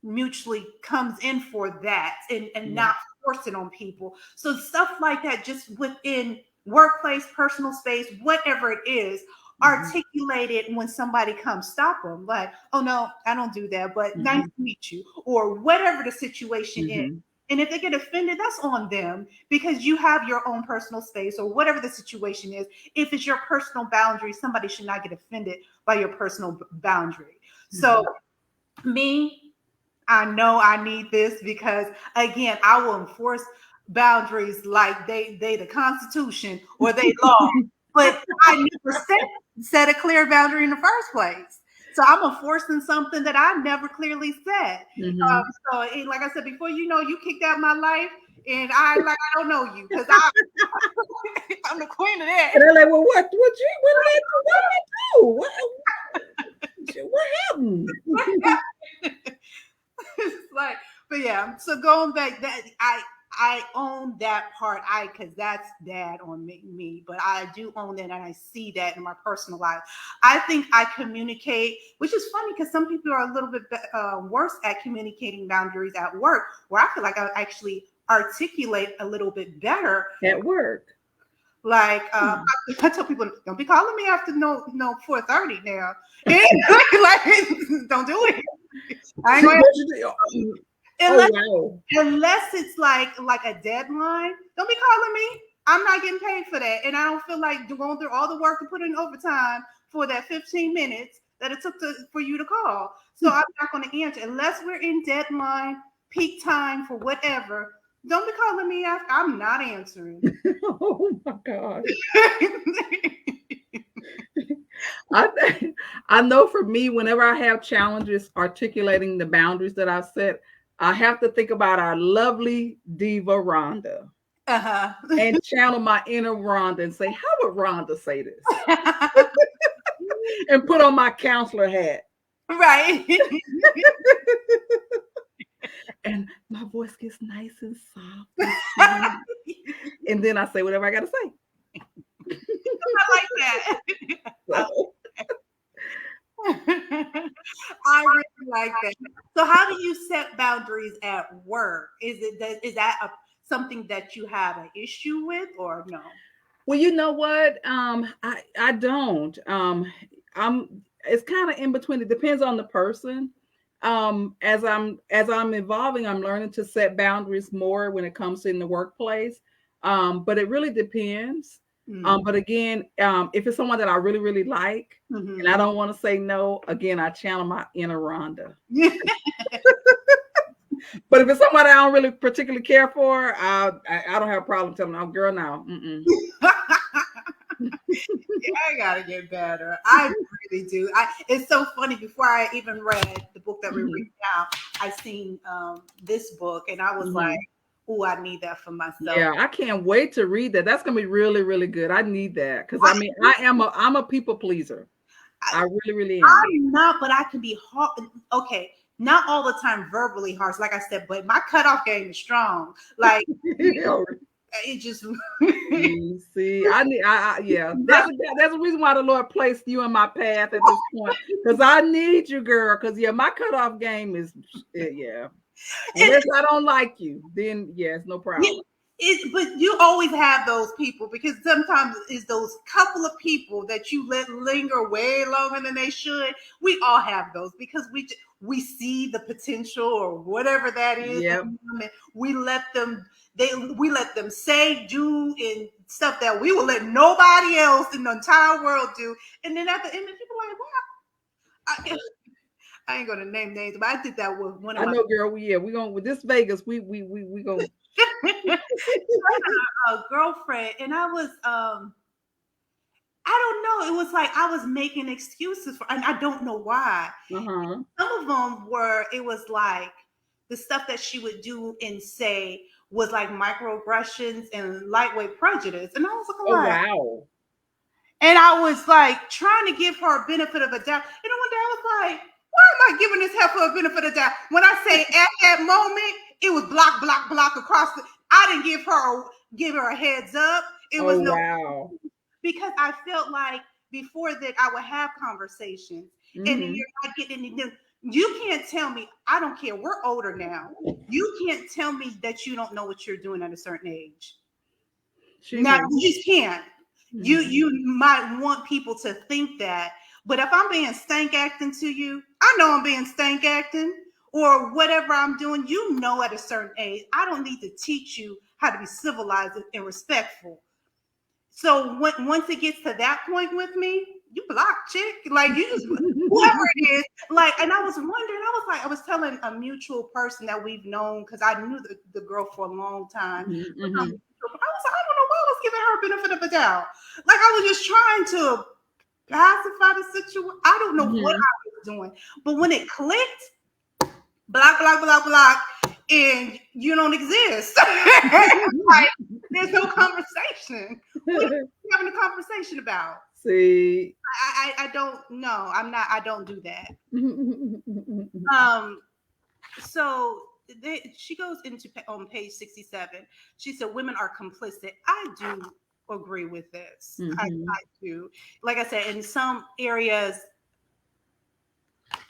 mutually comes in for that and not force it on people. So stuff like that, just within workplace, personal space, whatever it is, articulate it when somebody comes, stop them. Like, oh no, I don't do that, but nice to meet you, or whatever the situation is. And if they get offended, that's on them because you have your own personal space or whatever the situation is. If it's your personal boundary, somebody should not get offended by your personal boundary. So me, I know I need this because, again, I will enforce boundaries like they the Constitution or they law. But I never set a clear boundary in the first place. So I'm enforcing something that I never clearly said. So like I said before, you kicked out my life, and I don't know you because I'm the queen of that. And they're like, well, what did I do? What happened? It's like, but yeah. So going back, that I own that part. Because that's bad on me, but I do own that, and I see that in my personal life. I think I communicate, which is funny because some people are a little bit worse at communicating boundaries at work, where I feel like I actually articulate a little bit better at work. Like I tell people, don't be calling me after 4:30 now. Like, don't do it. I ain't unless it's like a deadline. Don't be calling me. I'm not getting paid for that, and I don't feel like going through all the work to put in overtime for that 15 minutes that it took for you to call. So I'm not going to answer unless we're in deadline, peak time for whatever. Don't be calling me after. I'm not answering. Oh my God. I know for me, whenever I have challenges articulating the boundaries that I've set, I have to think about our lovely diva Rhonda Uh-huh. and channel my inner Rhonda and say, how would Rhonda say this? And put on my counselor hat. Right. And my voice gets nice and soft and sweet. And then I say whatever I got to say. I like that. So, I really like that. So, how do you set boundaries at work? Is that something that you have an issue with, or no? well, you know what? I don't. I'm. It's kind of in between. It depends on the person. As I'm evolving, I'm learning to set boundaries more when it comes to in the workplace. But it really depends. Mm. But again, if it's someone that I really really like, and I Mhm. don't want to say no, again, I channel my inner Rhonda. But if it's someone I don't really particularly care for, I don't have a problem telling them, "Oh, girl, now, mm-mm." I gotta get better. I really do. It's so funny. Before I even read the book that we're Mhm, reading now, I seen this book, and I was like, mhm. "Oh, I need that for myself." Yeah, I can't wait to read that. That's gonna be really, really good. I need that because I mean, I'm a people pleaser. I, I really, really am. I'm not, but I can be hard. Okay, not all the time verbally harsh, like I said, but my cutoff game is strong. Like it just See, I need, yeah, that's the reason why the Lord placed you in my path at this point because I need you, girl. Because yeah, my cutoff game is, yeah. and Unless I don't like you, then yes, no yeah, problem. but you always have those people because sometimes it's those couple of people that you let linger way longer than they should. We all have those because we see the potential or whatever that is in Yep. them, and we let them say, do, and stuff that we will let nobody else in the entire world do. And then at the end, people are like, wow. I ain't gonna name names, but I did that with one of I my know, girl. Yeah, we going with this Vegas. We going. a girlfriend, and I was I don't know. It was like I was making excuses for, and I don't know why. Uh-huh. Some of them were, it was like the stuff that she would do and say was like microaggressions and lightweight prejudice. And I was looking Oh like, wow. and I was like trying to give her a benefit of a doubt. And then one day I was like, why am I giving this heifer a benefit of doubt? When I say at that moment, it was block, block, block across the, I didn't give her a heads up. It Oh was no, wow. because I felt like before that I would have conversations, and then Mm-hmm. you're not getting anything. You can't tell me, I don't care. We're older now. You can't tell me that you don't know what you're doing at a certain age. She Now knew. you just can't. Mm-hmm. You might want people to think that, but if I'm being stank acting to you, I know I'm being stank acting or whatever I'm doing. You know, at a certain age, I don't need to teach you how to be civilized and respectful. So once it gets to that point with me, you block, chick. Like you just whoever it is. Like, and I was wondering. I was telling a mutual person that we've known because I knew the girl for a long time. Mm-hmm. I was like, I don't know why I was giving her a benefit of the doubt. Like I was just trying to pacify the situation. I don't know what Mm-hmm. I was doing, but when it clicked, block, block, block, block, and you don't exist. Like there's no conversation. What are you having a conversation about? See. I don't know. I'm not. I don't do that. Mm-hmm. Um. So she goes into on page 67. She said, "Women are complicit." I do agree with this. I do. Like I said, in some areas,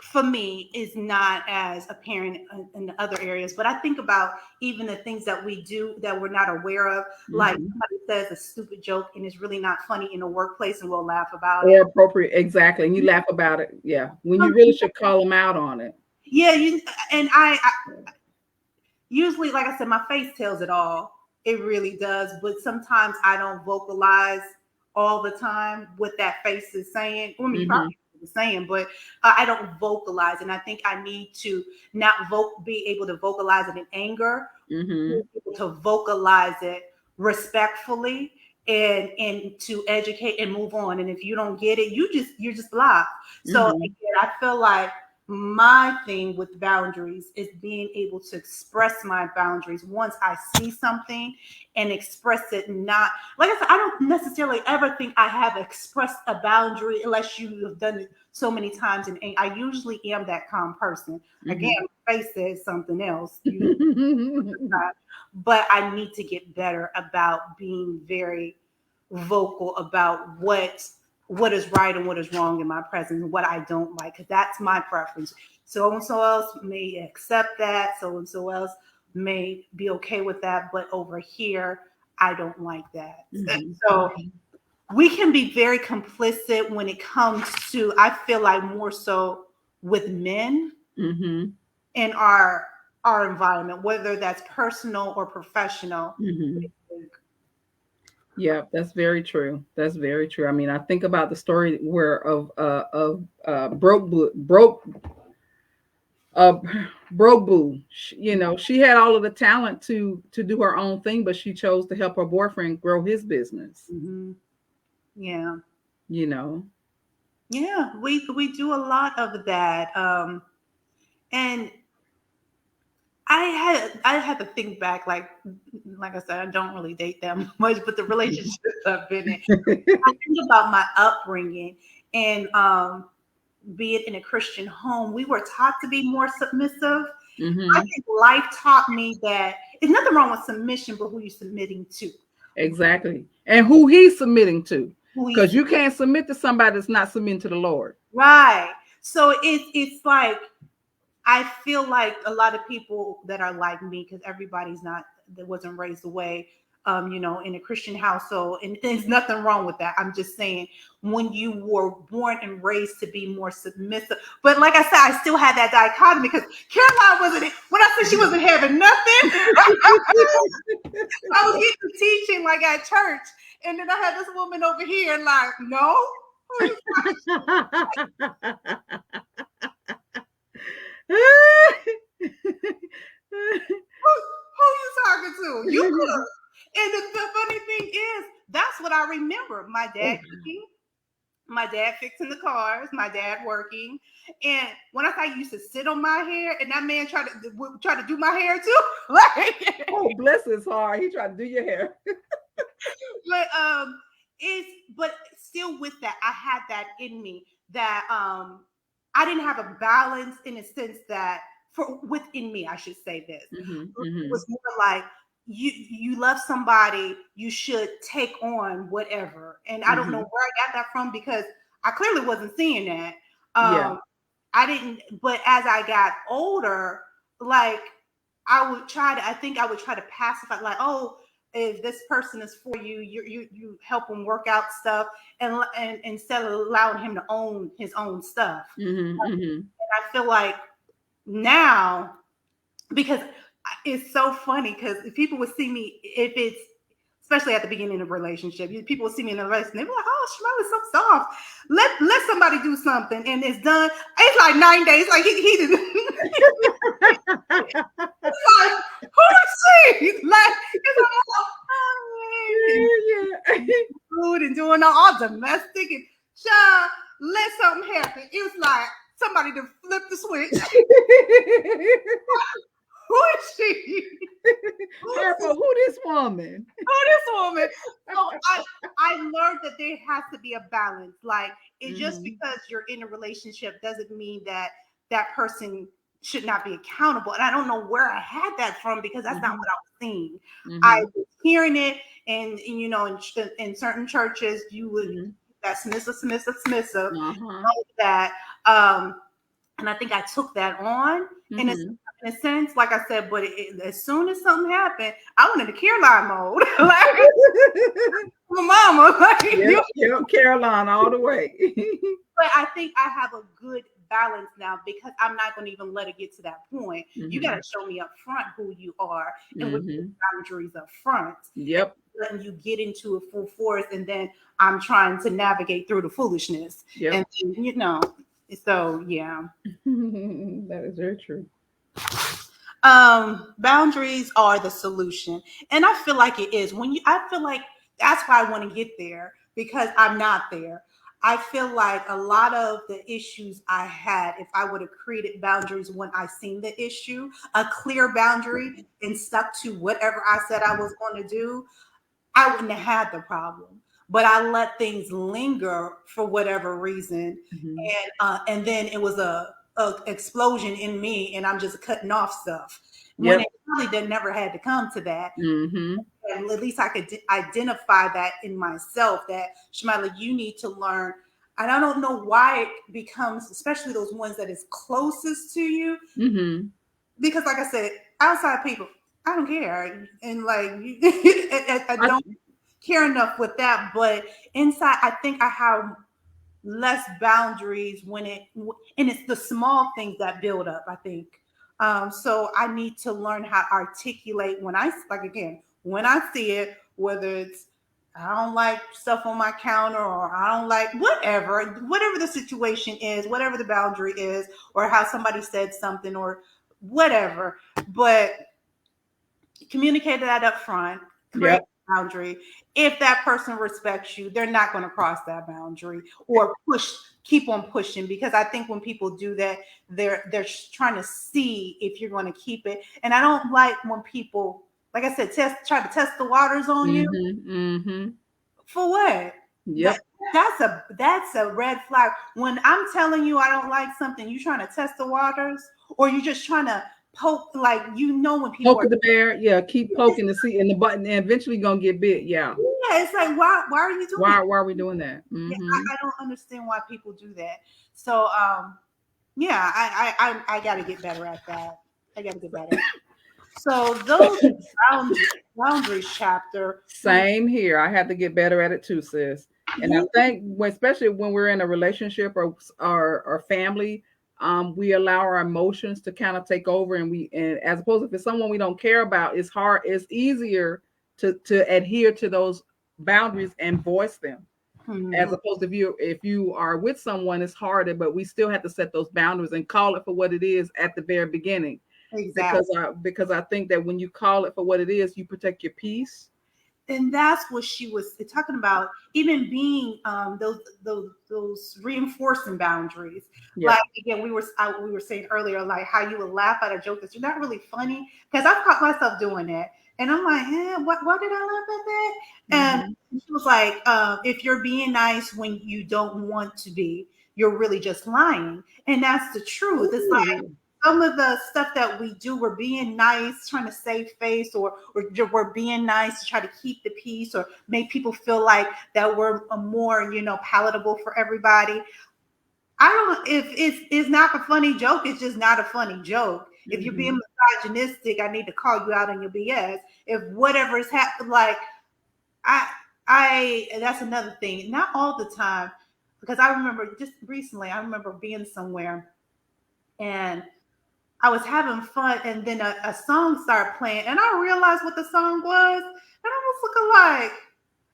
for me is not as apparent in the other areas. But I think about even the things that we do that we're not aware of. Like Mm-hmm. somebody says a stupid joke and it's really not funny in the workplace and we'll laugh about Or it. appropriate, exactly. And you laugh about it. Yeah. When you really should call them out on it. Yeah, and I usually, like I said, my face tells it all. It really does. But sometimes I don't vocalize all the time what that face is saying. I mean, Mm-hmm. probably the saying, but I don't vocalize. And I think I need to not be able to vocalize it in anger, be Mm-hmm. able to vocalize it respectfully and to educate and move on. And if you don't get it, you're just blocked. So Mm-hmm. again, I feel like my thing with boundaries is being able to express my boundaries once I see something and express it. Not like I said, I don't necessarily ever think I have expressed a boundary unless you have done it so many times. And I usually am that calm person. Again, my face says something else. But I need to get better about being very vocal about what is right and what is wrong in my presence and what I don't like, because that's my preference. So and so else may accept that, so and so else may be okay with that, but over here, I don't like that. So we can be very complicit when it comes to, I feel like more so with men in our environment, whether that's personal or professional. Yeah, that's very true. That's very true. I mean, I think about the story where uh broke boo. She had all of the talent to do her own thing, but she chose to help her boyfriend grow his business. Yeah. You know. Yeah, we do a lot of that. And I had to think back, like I said, I don't really date that much, but the relationships I've been in, I think about my upbringing and be it in a Christian home, we were taught to be more submissive. I think life taught me that there's nothing wrong with submission, but who you're submitting to. Exactly. And who he's submitting to. Who Because he's you can't submit to somebody that's not submitting to the Lord. right. So it's like I feel like a lot of people that are like me, because everybody's not that wasn't raised away, in a Christian household, and there's nothing wrong with that. I'm just saying when you were born and raised to be more submissive. But like I said, I still had that dichotomy because Caroline wasn't. When I said she wasn't having nothing, I was getting to teaching like at church, and then I had this woman over here, like, no. Who you talking to? You could. And the funny thing is, that's what I remember. My dad cooking, my dad fixing the cars, my dad working. And when I say I used to sit on my hair, and that man tried to do my hair too. Like, oh, bless his heart. He tried to do your hair. but still with that, I had that in me that I didn't have a balance in a sense that for within me, I should say this. It was more like you love somebody, you should take on whatever. And I don't know where I got that from because I clearly wasn't seeing that. I didn't, but as I got older, like I think I would try to pacify, like, oh, if this person is for you, you help him work out stuff, and instead of allowing him to own his own stuff. And I feel like now, because it's so funny, because people would see me, if it's especially at the beginning of a relationship, people will see me in a relationship, they're like, oh, Shirley's so soft. Let somebody do something, and it's done. It's like 9 days. Like he did. It's like, who is she? Like, it's like, oh, food and doing all domestic and child, let something happen. It was like somebody to flip the switch. Who is she? Who this woman? Who this woman? So I learned that there has to be a balance. Like, it's just because you're in a relationship doesn't mean that that person should not be accountable. And I don't know where I had that from because that's not what I was seeing. I was hearing it, and in certain churches, you would that submissive, that. And I think I took that on in a sense, like I said, but as soon as something happened, I went into Caroline mode. Like, my mama. Like, Caroline all the way. But I think I have a good balance now because I'm not going to even let it get to that point. You got to show me up front who you are and with your boundaries up front. Yep. Letting you get into a full force, and then I'm trying to navigate through the foolishness. Yep. And so yeah. That is very true. Boundaries are the solution, and I feel like it is. I feel like that's why I want to get there because I'm not there. I feel like a lot of the issues I had, if I would have created boundaries when I seen the issue, a clear boundary, and stuck to whatever I said I was going to do, I wouldn't have had the problem. But I let things linger for whatever reason, Mhm. and then it was a explosion in me, and I'm just cutting off stuff when Yep. it really did never had to come to that. Mhm. And at least I could identify that in myself, that Shamila, you need to learn. And I don't know why it becomes, especially those ones that is closest to you, Mhm. because like I said, outside people, I don't care, and like I I, don't care enough with that. But inside, I think I have less boundaries when and it's the small things that build up, I think. So I need to learn how to articulate when I, like, again, when I see it, whether it's I don't like stuff on my counter, or I don't like whatever the situation is, whatever the boundary is, or how somebody said something or whatever. But communicate that up front, create yep. a boundary. If that person respects you, they're not going to cross that boundary or keep on pushing, because I think when people do that, they're trying to see if you're going to keep it. And I don't like when people, like I said, try to test the waters on you. Mhm. Mhm. For what? That Yep. that's a red flag. When I'm telling you I don't like something, you trying to test the waters, or you just trying to poke, like, when people are, Poking the bear. Yeah. Keep poking the see and the button, and eventually gonna get bit. Yeah. yeah, it's like, why are you doing Why? that? Why are we doing that? Yeah, Mhm. I don't understand why people do that. So yeah, I got to get better at that. I got to get better. So those boundaries chapter. Same here. I have to get better at it too, sis. And I Yeah. think, especially when we're in a relationship or family, we allow our emotions to kind of take over, and as opposed if it's someone we don't care about, it's hard. It's easier to adhere to those boundaries and voice them, as Mhm. opposed to if you are with someone, it's harder. But we still have to set those boundaries and call it for what it is at the very beginning, Exactly. because I think that when you call it for what it is, you protect your peace. And that's what she was talking about, even being those reinforcing boundaries. Yep. Like, again, we were saying earlier, like how you would laugh at a joke that's not really funny, because I've caught myself doing that, and I'm like, why did I laugh at that? Hmm. And she was like, if you're being nice when you don't want to be, you're really just lying. And that's the truth. It's like Ooh. some of the stuff that we do, we're being nice, trying to save face, or we're being nice to try to keep the peace, or make people feel like that we're more, palatable for everybody. I don't. If it's not a funny joke, it's just not a funny joke. If you're being Hmm. misogynistic, I need to call you out on your BS. If whatever has happened, like I, that's another thing. Not all the time, because I remember just recently. I remember being somewhere, and I was having fun, and then a song started playing, and I realized what the song was, and I was looking like,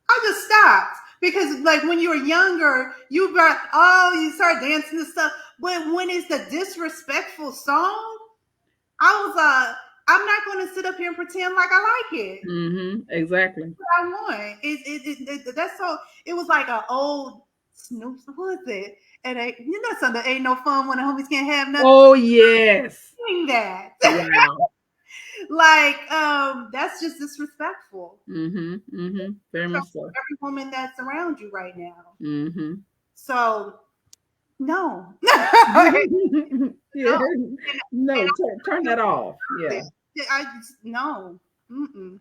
I just stopped, because, like, when you were younger, you start dancing and stuff, but when it's a disrespectful song, I was I'm not going to sit up here and pretend like I like it. Hmm. Exactly. What I want. That's so. It was like an old Snoop. What is it? And something. Ain't no fun when the homies can't have nothing. Oh yes. Sing that. Wow. Like, that's just disrespectful Hmm. Hmm. Very to much so. every woman that's around you right now. Hmm. So no. No. Yeah. And No, turn that off. Yeah. I just no. Mm-mm.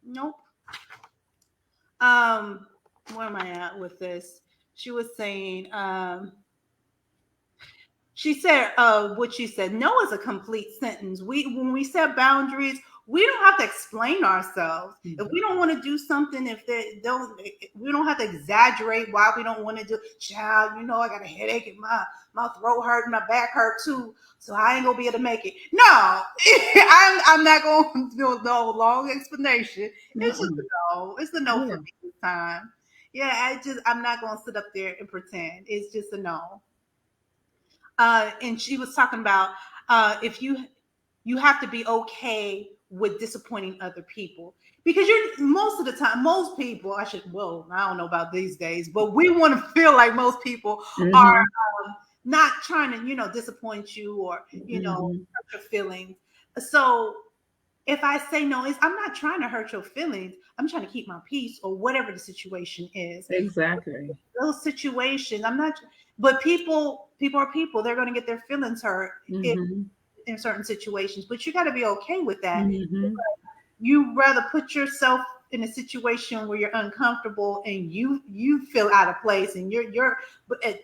Nope. um where am I at with this? She was saying, she said, what she said, no is a complete sentence. When we set boundaries, we don't have to explain ourselves. If we don't want to do something, if they don't, we don't have to exaggerate why we don't want to do. Child, I got a headache, and my throat hurt and my back hurt too, so I ain't gonna be able to make it. No, I'm not gonna do no long explanation. It's just a Mm-mm. no. It's a no for Yeah. me this time. Yeah, I'm not gonna sit up there and pretend. It's just a no. And she was talking about, if you have to be okay with disappointing other people, because you're most of the time, most people, I don't know about these days, but we want to feel like most people are Mm-hmm. not trying to, disappoint you or, Mm-hmm. hurt your feelings. So if I say no, I'm not trying to hurt your feelings. I'm trying to keep my peace or whatever the situation is. Exactly. Those situations, I'm not, but people are people. They're going to get their feelings hurt if, Mm-hmm. in certain situations, but you got to be okay with that. Mm-hmm. You rather put yourself in a situation where you're uncomfortable and you feel out of place, and you're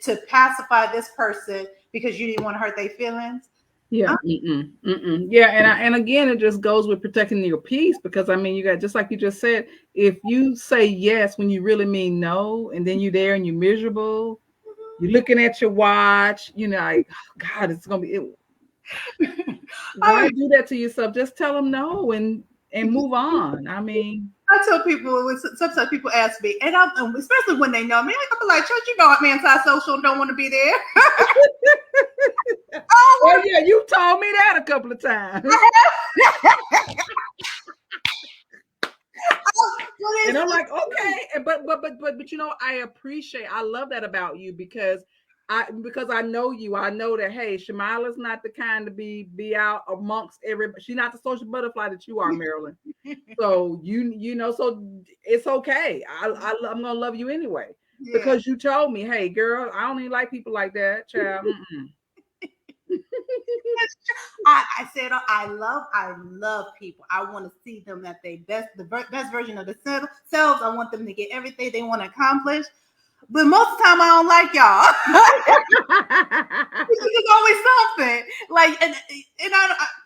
to pacify this person because you didn't want to hurt their feelings. Yeah. Mm-mm. Mm-mm. Yeah. And again, it just goes with protecting your peace, because I mean, you got, just like you just said, if you say yes when you really mean no, and then you're there and you're miserable, you're looking at your watch, like, oh, God, it's gonna be. Why I, do that to yourself? Just tell them no and move on. I mean, I tell people, sometimes people ask me, and especially when they know me, I'm like, "Church, I'm antisocial and don't want to be there." well, yeah, you told me that a couple of times. And I'm like, okay, but I love that about you, because I know you. I know that, hey, Shamila's not the kind to be out amongst everybody. She's not the social butterfly that you are, Marilyn. So so it's okay. I'm gonna love you anyway, Yeah. because you told me, hey, girl, I don't even like people like that, child. I love people. I want to see them at their best, best version of themselves. I want them to get everything they want to accomplish. But most of the time, I don't like y'all. There's always something like, and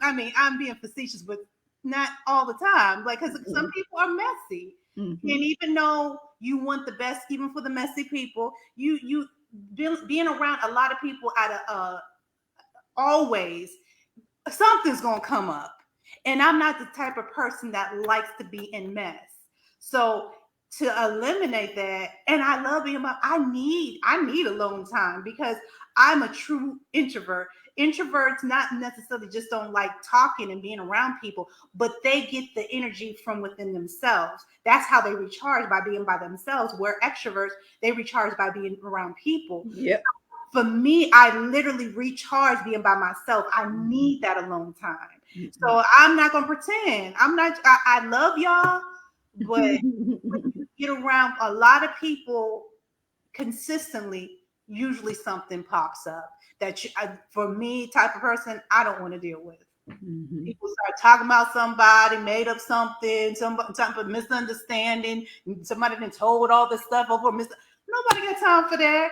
I mean, I'm being facetious, but not all the time. Like, because some people are messy, Mm-hmm. and even though you want the best, even for the messy people, being around a lot of people at always something's gonna come up. And I'm not the type of person that likes to be in mess. So to eliminate that, and I love being I need alone time because I'm a true introvert. Introverts not necessarily just don't like talking and being around people, but they get the energy from within themselves. That's how they recharge, by being by themselves. Where extroverts, they recharge by being around people. Yep. For me, I literally recharge being by myself. I need that alone time. So I'm not gonna pretend. I love y'all, but get around a lot of people consistently, usually something pops up that for me, type of person, I don't want to deal with. Mm-hmm. People start talking about somebody, made up something, some type of misunderstanding. Somebody done told all this stuff over. Nobody got time for that.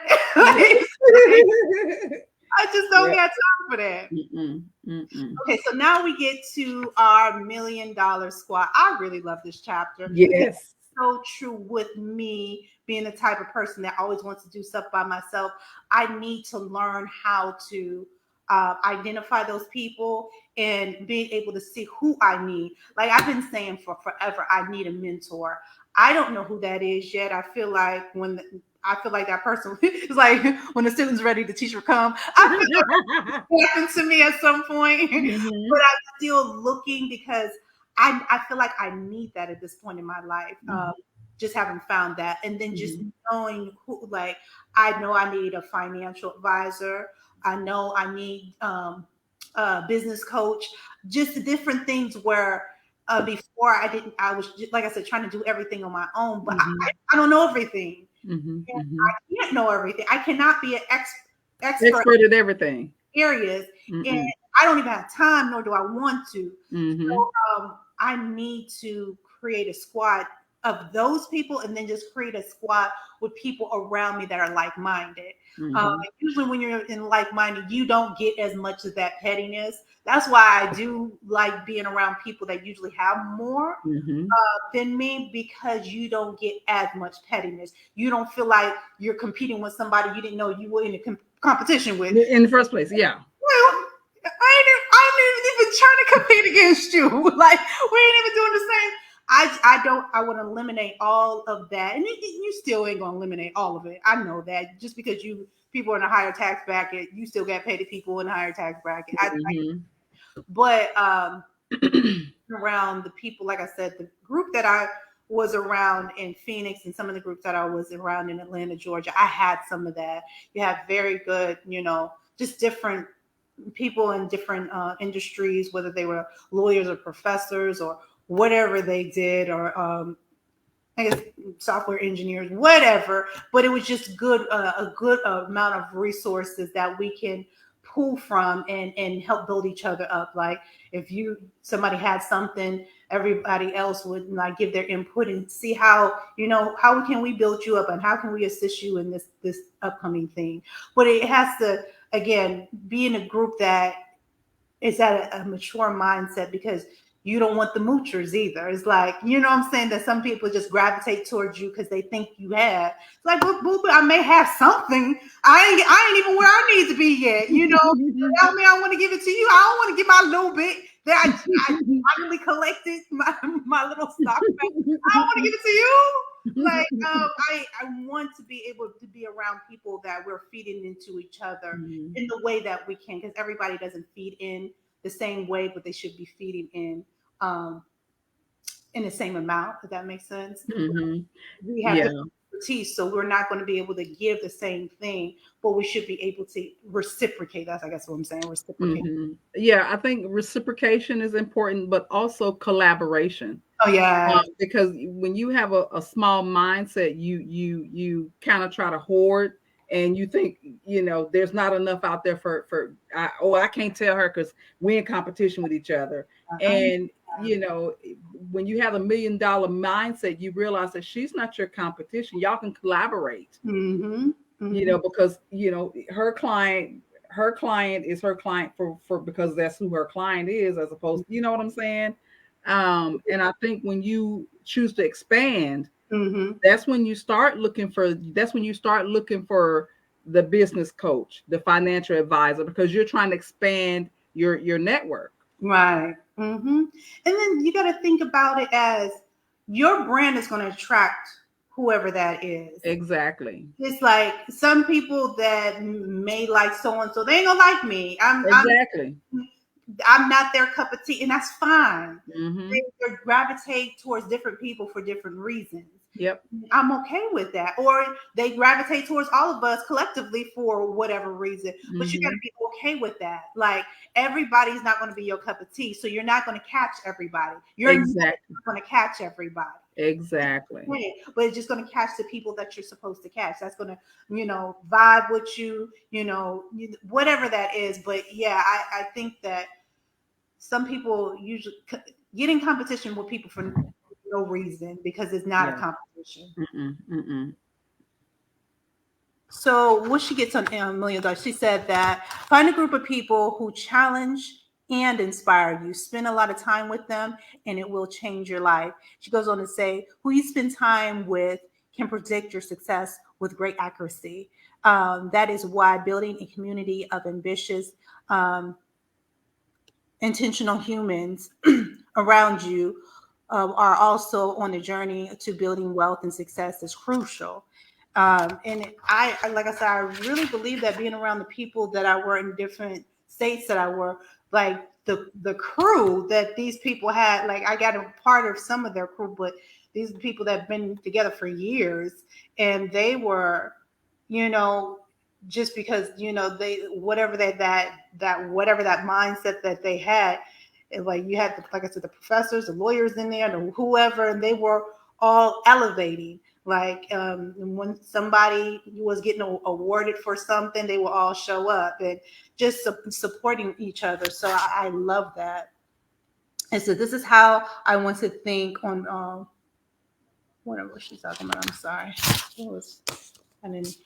I just don't Yep. got time for that. Mm-mm. Mm-mm. Okay, so now we get to our $1,000,000 squad. I really love this chapter. It's Yes. so true with me being the type of person that always wants to do stuff by myself. I need to learn how to identify those people and being able to see who I need. Like I've been saying for forever, I need a mentor. I don't know who that is yet. I feel like that person is like when the student's ready, the teacher come. I feel like it happened to me at some point, Mm-hmm. but I'm still looking because I feel like I need that at this point in my life. Just haven't found that, and then just Mm-hmm. knowing who, like I know I need a financial advisor. I know I need a business coach. Just the different things where before I was just, like I said, trying to do everything on my own, but Mm-hmm. I don't know everything. Mm-hmm. And Mm-hmm. I can't know everything. I cannot be an expert Expert at everything. in areas, and Mm-mm. I don't even have time, nor do I want to. Mm-hmm. So I need to create a squad of those people, and then just create a squad with people around me that are like-minded. Mm-hmm. Usually, when you're in like-minded, you don't get as much of that pettiness. That's why I do like being around people that usually have more Mm-hmm. than me, because you don't get as much pettiness. You don't feel like you're competing with somebody you didn't know you were in a competition with. In the first place, yeah. Well, I ain't even trying to compete against you. Like we ain't even doing the same. I want to eliminate all of that, and you still ain't gonna eliminate all of it. I know that just because people are in a higher tax bracket, you still got petty people in a higher tax bracket. Mm-hmm. But around the people, like I said, the group that I was around in Phoenix and some of the groups that I was around in Atlanta, Georgia, I had some of that. You have very good, just different people in different industries, whether they were lawyers or professors or whatever they did, or I guess software engineers, whatever. But it was just a good amount of resources that we can pull from and help build each other up. Like if somebody had something, everybody else would like give their input and see how can we build you up and how can we assist you in this upcoming thing. But it has to again be in a group that is at a mature mindset, because you don't want the moochers either. It's like, what I'm saying, that some people just gravitate towards you because they think you have. It's like, boo, I may have something. I ain't even where I need to be yet. Tell me I want to give it to you. I don't want to give my little bit that I finally collected, my little stock. I don't want to give it to you. Like I want to be able to be around people that we're feeding into each other in the way that we can, because everybody doesn't feed in the same way, but they should be feeding in the same amount, if that makes sense. We have Yeah. different expertise, so we're not going to be able to give the same thing, but we should be able to reciprocate. That's, I guess, what I'm saying. Reciprocate. Yeah, I think reciprocation is important, but also collaboration. Oh yeah. Because when you have a small mindset, you kind of try to hoard, and you think there's not enough out there I can't tell her because we're in competition with each other. And when you have $1 million mindset, you realize that she's not your competition. Y'all can collaborate. Because her client is her client for because that's who her client is, as opposed, you know what I'm saying. And I think when you choose to expand, that's when you start looking for the business coach, the financial advisor, because you're trying to expand your network. Right. And then you got to think about it as your brand is going to attract whoever that is. Exactly. It's like some people that may like so and so, they ain't gonna like me. Exactly. I'm not their cup of tea, and that's fine. Mm-hmm. They gravitate towards different people for different reasons. Yep. I'm okay with that. Or they gravitate towards all of us collectively for whatever reason. But you got to be okay with that. Like everybody's not going to be your cup of tea, so you're not going to catch everybody. You're not going to catch everybody. Exactly. But it's just going to catch the people that you're supposed to catch. That's going to, vibe with you, whatever that is. But yeah, I think that some people usually get in competition with people for no reason, because it's not a competition. So what she gets on $1 million, she said that find a group of people who challenge and inspire you. Spend a lot of time with them and it will change your life. She goes on to say, who you spend time with can predict your success with great accuracy. That is why building a community of ambitious, intentional humans around you are also on the journey to building wealth and success is crucial. And like I said, I really believe that being around the people that I were in different states that I were, like the crew that these people had, like I got a part of some of their crew, but these are people that have been together for years, and they were, just because they whatever that whatever that mindset that they had, like you had like I said, the professors, the lawyers in there, the whoever, and they were all elevating. Like when somebody was getting awarded for something, they will all show up and just supporting each other. So I love that. And so this is how I want to think on whatever she's talking about. I'm sorry. I didn't.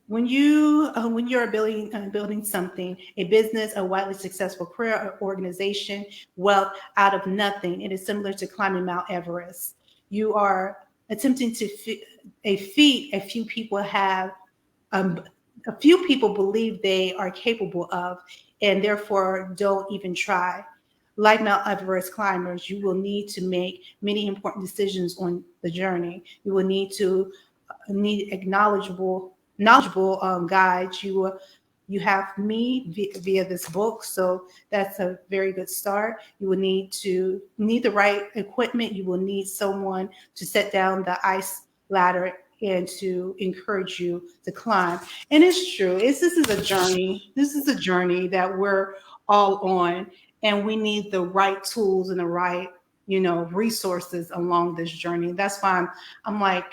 When you're building something, a business, a widely successful career, or organization, wealth out of nothing, it is similar to climbing Mount Everest. You are attempting to a feat a few people have, a few people believe they are capable of, and therefore don't even try. Like Mount Everest climbers, you will need to make many important decisions on the journey. You will need knowledgeable guides. You will You have me via this book, so that's a very good start. You will need the right equipment. You will need someone to set down the ice ladder and to encourage you to climb. And it's true. This is a journey. This is a journey that we're all on, and we need the right tools and the right, resources along this journey. That's why I'm like,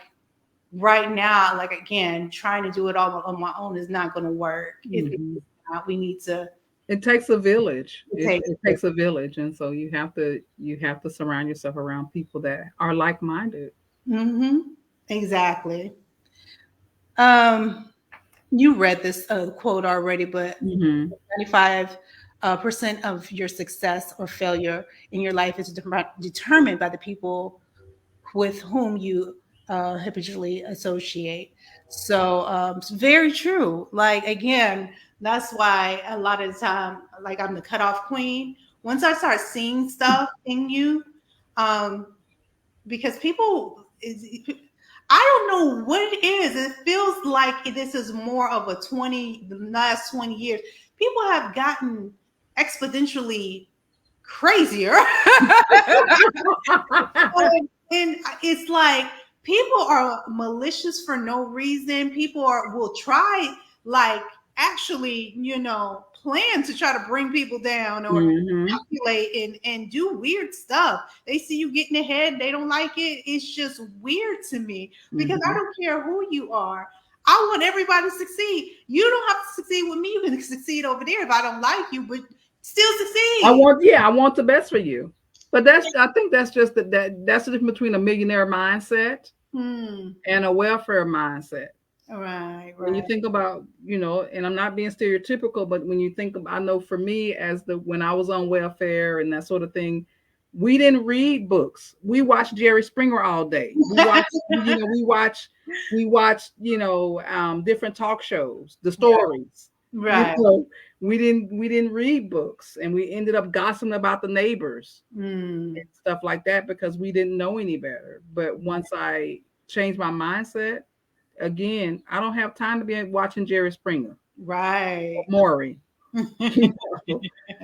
right now, like, again, trying to do it all on my own is not going to work. Mhm. It's not. We need to It takes a village. take It takes a village, and so you have to surround yourself around people that are like minded. hmm exactly. Um, you read this quote already, but Hmm. 95 percent of your success or failure in your life is determined by the people with whom you habitually associate. So it's very true. Like, again, that's why a lot of the time, like, I'm the cutoff queen. Once I start seeing stuff in you, um, because people is, I don't know what it is. It feels like this is more of the last 20 years. People have gotten exponentially crazier. And it's like people are malicious for no reason. People will try, like, actually, plan to try to bring people down or Hmm. manipulate and do weird stuff. They see you getting ahead, they don't like it. It's just weird to me because I Hmm. don't care who you are. I want everybody to succeed. You don't have to succeed with me. You can succeed over there if I don't like you, but still succeed. I want the best for you. But I think that's just that's the difference between a millionaire mindset Hmm. and a welfare mindset. Right, When you right. think about, and I'm not being stereotypical, but when you think of, I know for me, when I was on welfare and that sort of thing, we didn't read books. We watched Jerry Springer all day. We watched, different talk shows, the stories. You Right. know, we didn't read books, and we ended up gossiping about the neighbors Mm, and stuff like that because we didn't know any better. But once I changed my mindset, again, I don't have time to be watching Jerry Springer or right. Maury. You know?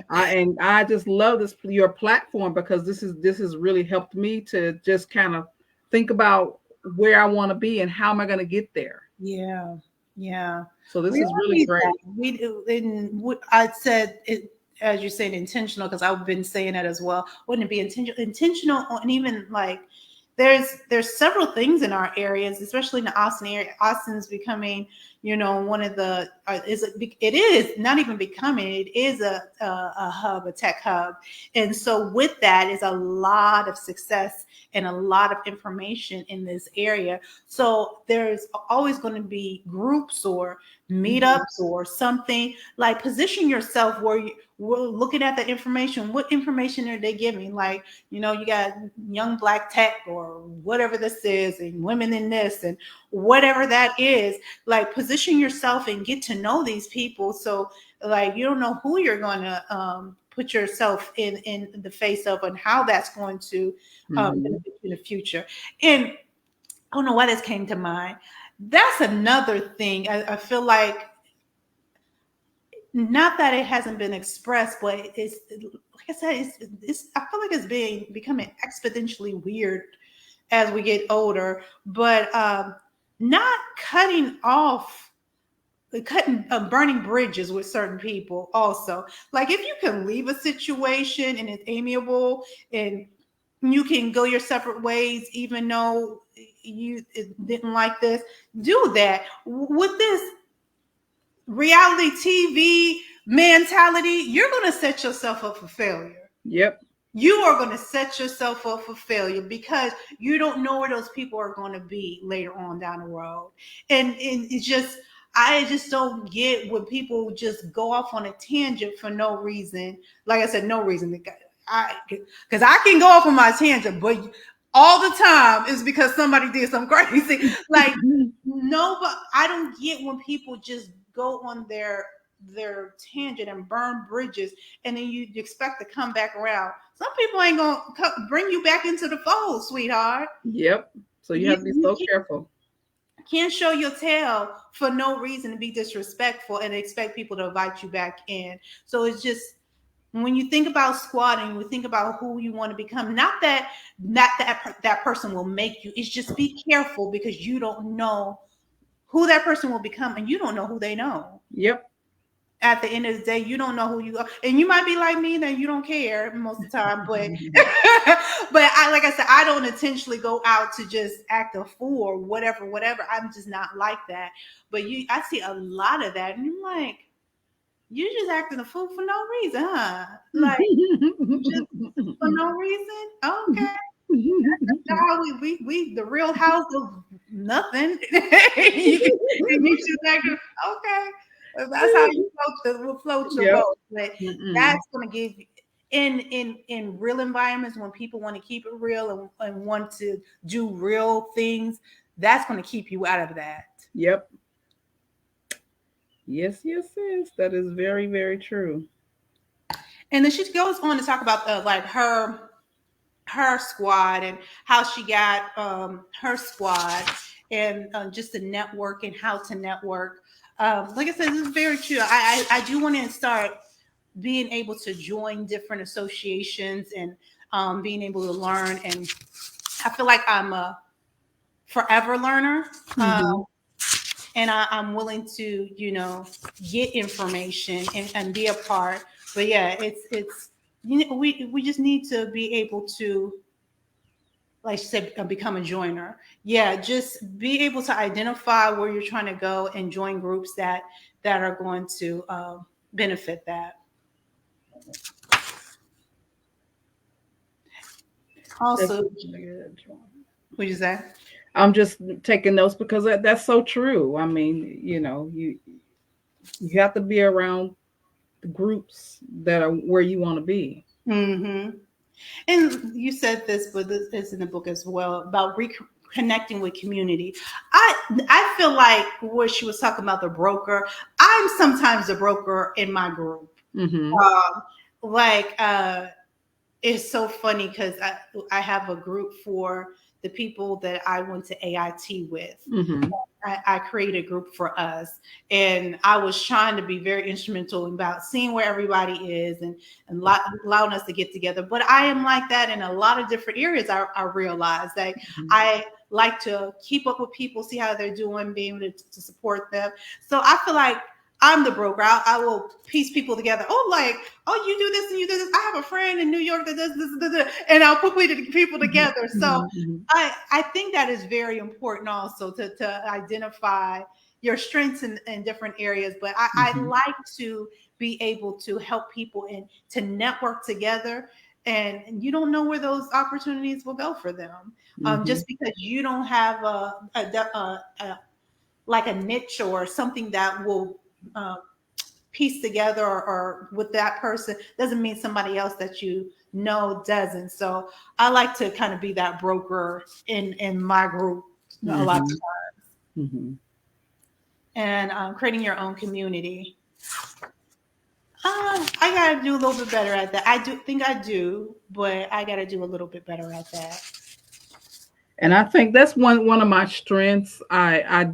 I just love your platform because this has really helped me to just kind of think about where I want to be and how am I going to get there. Yeah. Yeah. So this We is all really need great. that. We do. And what I said it, as you said, intentional, because I've been saying that as well. Wouldn't it be intentional, and even like there's several things in our areas, especially in the Austin area. Austin's becoming, one of the it is not even becoming. It is a hub, a tech hub, and so with that is a lot of success and a lot of information in this area. So there's always going to be groups or Mhm. meetups or something. Like, position yourself where we're looking at the information. What information are they giving? Like, you got young black tech or whatever this is, and women in this and whatever that is. Like, position yourself and get to know these people. So, like, you don't know who you're going to put yourself in the face of and how that's going to Mhm. benefit you in the future. And I don't know why this came to mind. That's another thing. I feel like, not that it hasn't been expressed, but it's, like I said, it's I feel like it's becoming exponentially weird as we get older. But not cutting off, burning bridges with certain people. Also, like, if you can leave a situation and it's amiable and you can go your separate ways, even though you didn't like this, do that. With this reality TV mentality, you're going to set yourself up for failure. Yep. You are going to set yourself up for failure because you don't know where those people are going to be later on down the road. And it's just, I just don't get when people just go off on a tangent for no reason. Like I said, no reason. Because I can go off on my tangent, but all the time is because somebody did something crazy. Like, no, but I don't get when people just go on their tangent and burn bridges, and then you expect to come back around. Some people ain't gonna bring you back into the fold, sweetheart. Yep. So you You, have to be you so careful. Can't show your tail for no reason to be disrespectful and expect people to invite you back in. So it's just, when you think about squatting, you think about who you want to become. Not that person will make you. It's just be careful, because you don't know who that person will become, and you don't know who they know. Yep. At the end of the day, you don't know who you are, and you might be like me, that you don't care most of the time. But but like I said, I don't intentionally go out to just act a fool or whatever. I'm just not like that. But I see a lot of that, and I'm like, you just acting a fool for no reason, huh? Like, just for no reason. Okay. How we the real house of nothing. You just like, okay. That's how you float your Yep. boat. But that's gonna give you, in real environments, when people want to keep it real and want to do real things, that's gonna keep you out of that. Yep. Yes, yes, yes. That is very, very true. And then she goes on to talk about like her squad, and how she got her squad, and just the network and how to network. Like I said, this is very true. I do want to start being able to join different associations, and being able to learn. And I feel like I'm a forever learner. Mm-hmm. And I'm willing to, get information, and be a part. But yeah, it's we just need to be able to, like she said, become a joiner. Yeah, just be able to identify where you're trying to go and join groups that are going to benefit that. That's Also, really good. what you say? I'm just taking notes because that's so true. I mean, you have to be around the groups that are where you want to be. Mm-hmm. And you said this, but this is in the book as well, about reconnecting with community. I feel like what she was talking about, the broker. I'm sometimes a broker in my group. Mm-hmm. Um, like it's so funny, because I have a group for the people that I went to AIT with. Mm-hmm. I created a group for us, and I was trying to be very instrumental about seeing where everybody is, and allowing us to get together. But I am like that in a lot of different areas. I realize that I like to keep up with people, see how they're doing, being able to support them. So I feel like I'm the broker. I will piece people together. Oh, like, oh, you do this and you do this. I have a friend in New York that does this, and I'll put people together. So Mm-hmm. I think that is very important also, to identify your strengths in different areas. But I Mm-hmm. like to be able to help people and to network together. And you don't know where those opportunities will go for them. Mm-hmm. Just because you don't have like a niche or something that will uh, piece together, or with that person, doesn't mean somebody else that you know doesn't. So I like to kind of be that broker in my group a lot of Mm-hmm. times. Mm-hmm. And creating your own community. I gotta do a little bit better at that. I do think I do, but I gotta do a little bit better at that. And I think that's one of my strengths. I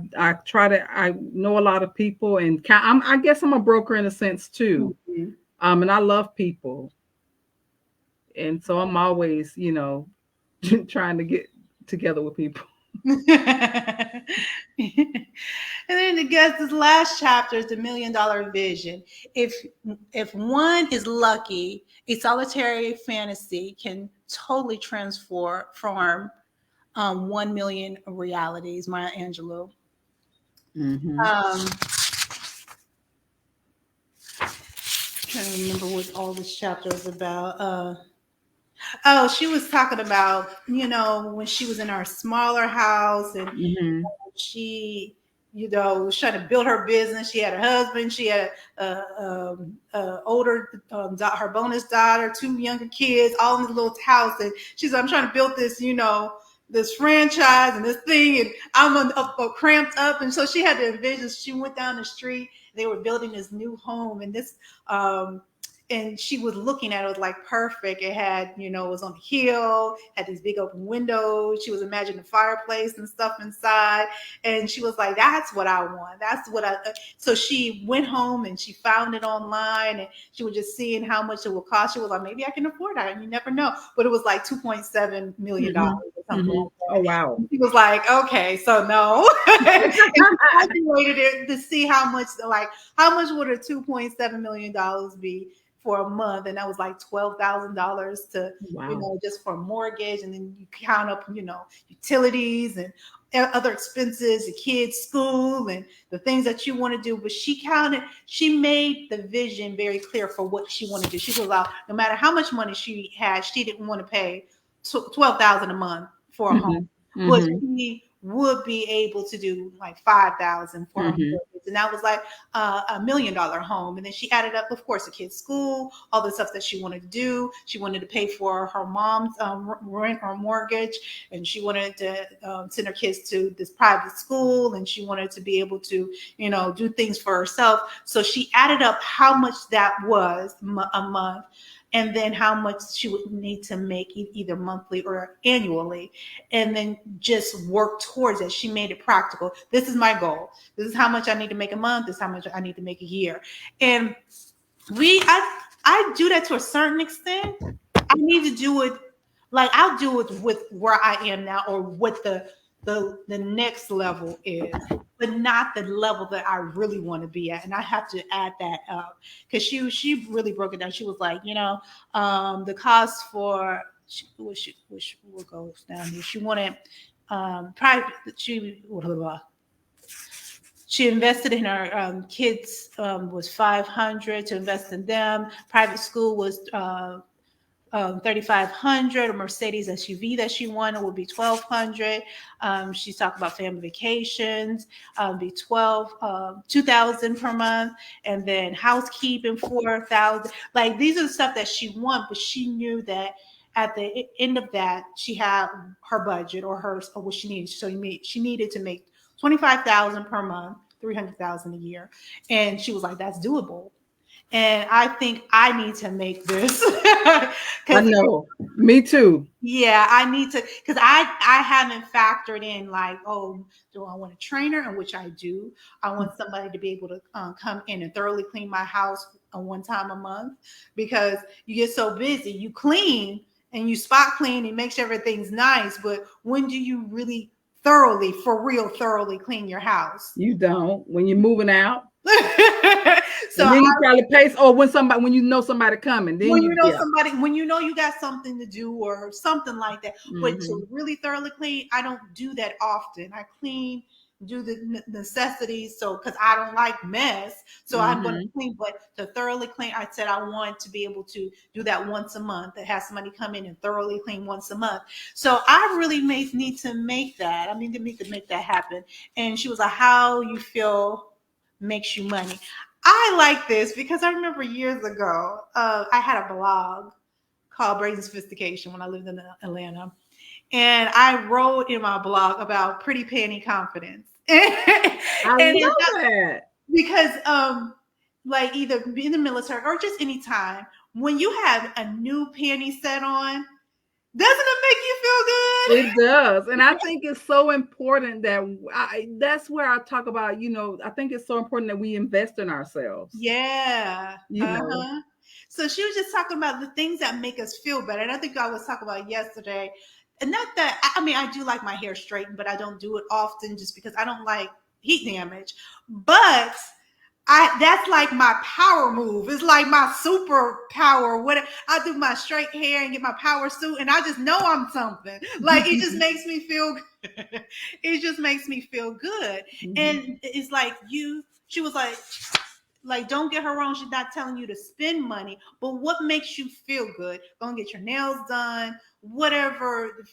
try to I know a lot of people, and I guess I'm a broker in a sense too. Mhm. And I love people, and so I'm always trying to get together with people. And then it gets this last chapter is the $1 million vision. If if one is lucky, a solitary fantasy can totally transform 1 million realities. Maya Angelou. Mm-hmm. Um, trying to remember what all this chapter is about. Oh, she was talking about, when she was in her smaller house, and Mm-hmm. she, was trying to build her business. She had a husband. She had older, her bonus daughter, two younger kids, all in this little house. And she's like, I'm trying to build this, this franchise and this thing, and I'm cramped up. And so she had to envision. She went down the street. They were building this new home, and this and she was looking at it, it was like perfect. It had, it was on the hill, had these big open windows. She was imagining the fireplace and stuff inside. And she was like, that's what I want. That's what I, so she went home and she found it online, and she was just seeing how much it would cost. She was like, maybe I can afford that. And you never know. But it was like $2.7 million Mm-hmm. or something Mm-hmm. like that. Oh, wow. He was like, okay, so no. And she calculated it to see how much would a $2.7 million be for a month, and that was like $12,000 to, Wow. just for a mortgage, and then you count up, utilities and other expenses, the kids' school, and the things that you want to do. But she made the vision very clear for what she wanted to do. She was like, no matter how much money she had, she didn't want to pay $12,000 a month for a home, Mm-hmm. but Mm-hmm. she would be able to do like 5,000 for her Mm-hmm. mortgage, and that was like $1 million home. And then she added up, of course, the kids' school, all the stuff that she wanted to do. She wanted to pay for her mom's rent or mortgage, and she wanted to send her kids to this private school, and she wanted to be able to, do things for herself. So she added up how much that was a month, and then how much she would need to make either monthly or annually, and then just work towards it. She made it practical. This is my goal. This is how much I need to make a month. This is how much I need to make a year. And I do that to a certain extent. I need to do it, like I'll do it with where I am now, or what the next level is, but not the level that I really want to be at. And I have to add that up, because she really broke it down. She was like, the cost for which will go down here. She wanted private. She invested in her kids, was 500 to invest in them. Private school was 3,500. A Mercedes SUV that she wanted would be 1,200. She's talking about family vacations, be 2,000 per month, and then housekeeping 4,000. Like, these are the stuff that she wants, but she knew that at the end of that, she had her budget, or what she needed. So she needed to make 25,000 per month, 300,000 a year, and she was like, "That's doable." And I think I need to make this I because know. Me too. yeah, I need to, because I haven't factored in, like, oh, do I want a trainer? And which I do. I want somebody to be able to come in and thoroughly clean my house one time a month, because you get so busy, you clean and you spot clean and make sure everything's nice, but when do you really thoroughly, for real, thoroughly clean your house? You don't. When you're moving out, So and then you probably pay. Or when you know somebody coming, then when you when you got something to do or something like that. But Mm-hmm. to really thoroughly clean, I don't do that often. I clean, do the necessities, so because I don't like mess, so I'm going to Mm-hmm. clean. But to thoroughly clean, I said I want to be able to do that once a month, to have somebody come in and thoroughly clean once a month. So I really need to make that. I need to make that happen. And she was like, how you feel makes you money. I like this because I remember years ago, I had a blog called Brazen Sophistication when I lived in Atlanta. And I wrote in my blog about pretty penny confidence. I And love that. because like, either in the military or just any time, when you have a new penny set on, doesn't it make you feel good? It does. And I think it's so important that that's where I talk about, I think it's so important that we invest in ourselves. Yeah. You know. Uh-huh. So she was just talking about the things that make us feel better. And I think I was talking about yesterday. And not that, I mean, I do like my hair straightened, but I don't do it often just because I don't like heat damage. But that's like my power move. It's like my super power. What I do, my straight hair and get my power suit, and I just know I'm something. Like, it just makes me feel good. It just makes me feel good. Mm-hmm. And it's like she was like, don't get her wrong. She's not telling you to spend money, but what makes you feel good? Go and get your nails done, whatever,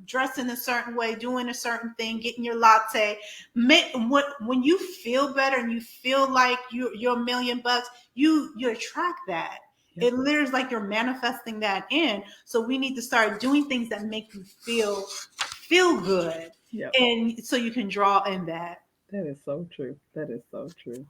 dressing a certain way, doing a certain thing, getting your latte. When you feel better and you feel like you're $1,000,000, you attract that. Yep. It literally is like you're manifesting that in. So we need to start doing things that make you feel good. Yep. And so you can draw in that. That is so true. That is so true.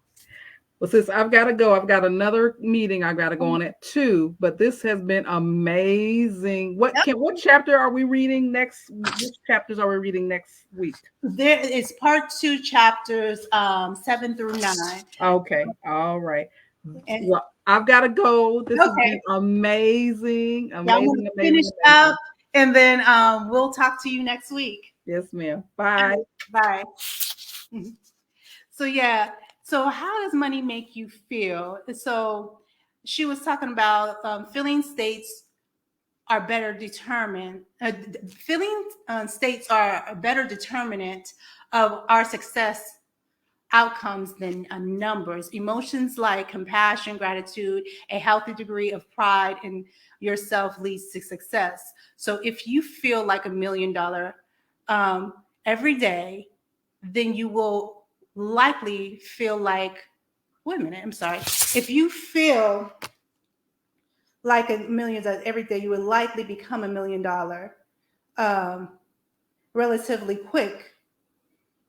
Well, sis, I've got to go. I've got another meeting. I've got to go on at 2. But this has been amazing. What chapter are we reading next? Which chapters are we reading next week? There is part 2, chapters 7 through 9. Okay. All right. And, Well, I've got to go. This has okay. been amazing, Y'all want amazing, to finish amazing, up, amazing. and then we'll talk to you next week. Yes, ma'am. All Bye. right, bye. So yeah. So how does money make you feel? So she was talking about feeling states are better determined. Feeling states are a better determinant of our success outcomes than numbers. Emotions like compassion, gratitude, a healthy degree of pride in yourself leads to success. So if you feel like $1 million um, every day, then you will likely feel like, wait a minute, I'm sorry. If you feel like $1 million every day, you would likely become $1 million um, relatively quick,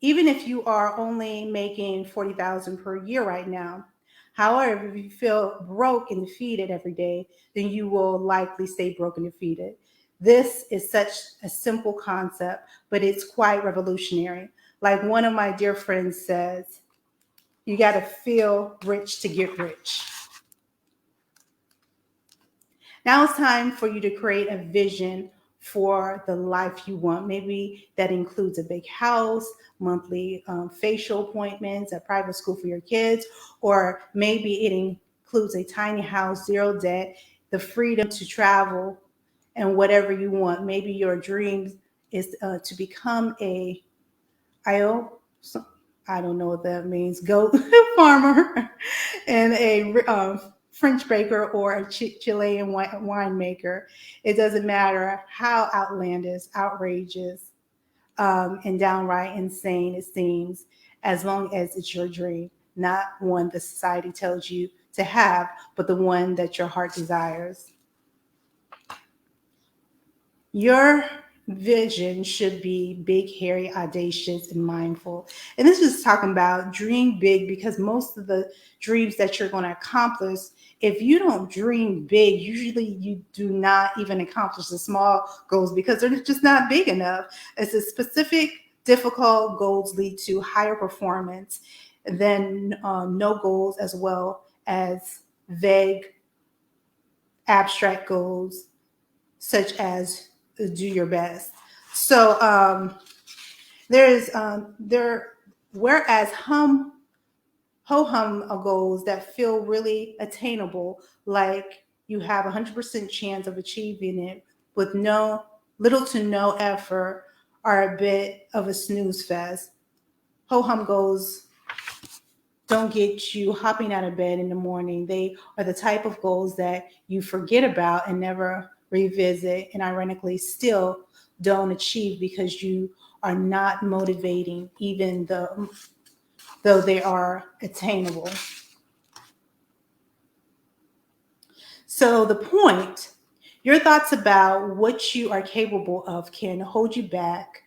even if you are only making 40,000 per year right now. However, if you feel broke and defeated every day, then you will likely stay broke and defeated. This is such a simple concept, but it's quite revolutionary. Like one of my dear friends says, you got to feel rich to get rich. Now it's time for you to create a vision for the life you want. Maybe that includes a big house, monthly facial appointments, a private school for your kids, or maybe it includes a tiny house, zero debt, the freedom to travel, and whatever you want. Maybe your dream is to become a IO. I don't know what that means. Goat farmer and a French baker or a Chilean winemaker. It doesn't matter how outlandish, outrageous, and downright insane it seems, as long as it's your dream, not one the society tells you to have, but the one that your heart desires. Your vision should be big, hairy, audacious, and mindful. And this is talking about dream big because most of the dreams that you're going to accomplish, if you don't dream big, usually you do not even accomplish the small goals because they're just not big enough. It's a specific, difficult goals lead to higher performance than no goals, as well as vague, abstract goals such as do your best. So there whereas ho hum goals that feel really attainable, like you have 100% chance of achieving it with no little to no effort, are a bit of a snooze fest. Ho hum goals don't get you hopping out of bed in the morning. They are the type of goals that you forget about and never revisit, and ironically, still don't achieve because you are not motivating, even though they are attainable. So, the point, your thoughts about what you are capable of can hold back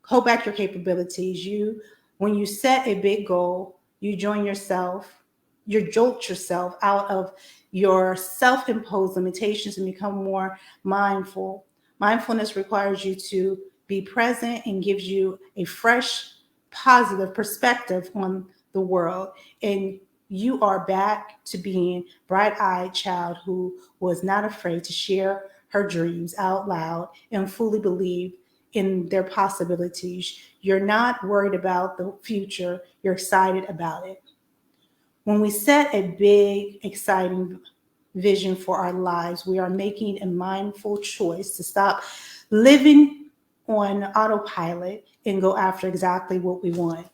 your capabilities. When you set a big goal, you jolt yourself out of your self-imposed limitations and become more mindful. Mindfulness requires you to be present and gives you a fresh, positive perspective on the world. And you are back to being bright-eyed child who was not afraid to share her dreams out loud and fully believe in their possibilities. You're not worried about the future, you're excited about it. When we set a big, exciting vision for our lives, we are making a mindful choice to stop living on autopilot and go after exactly what we want.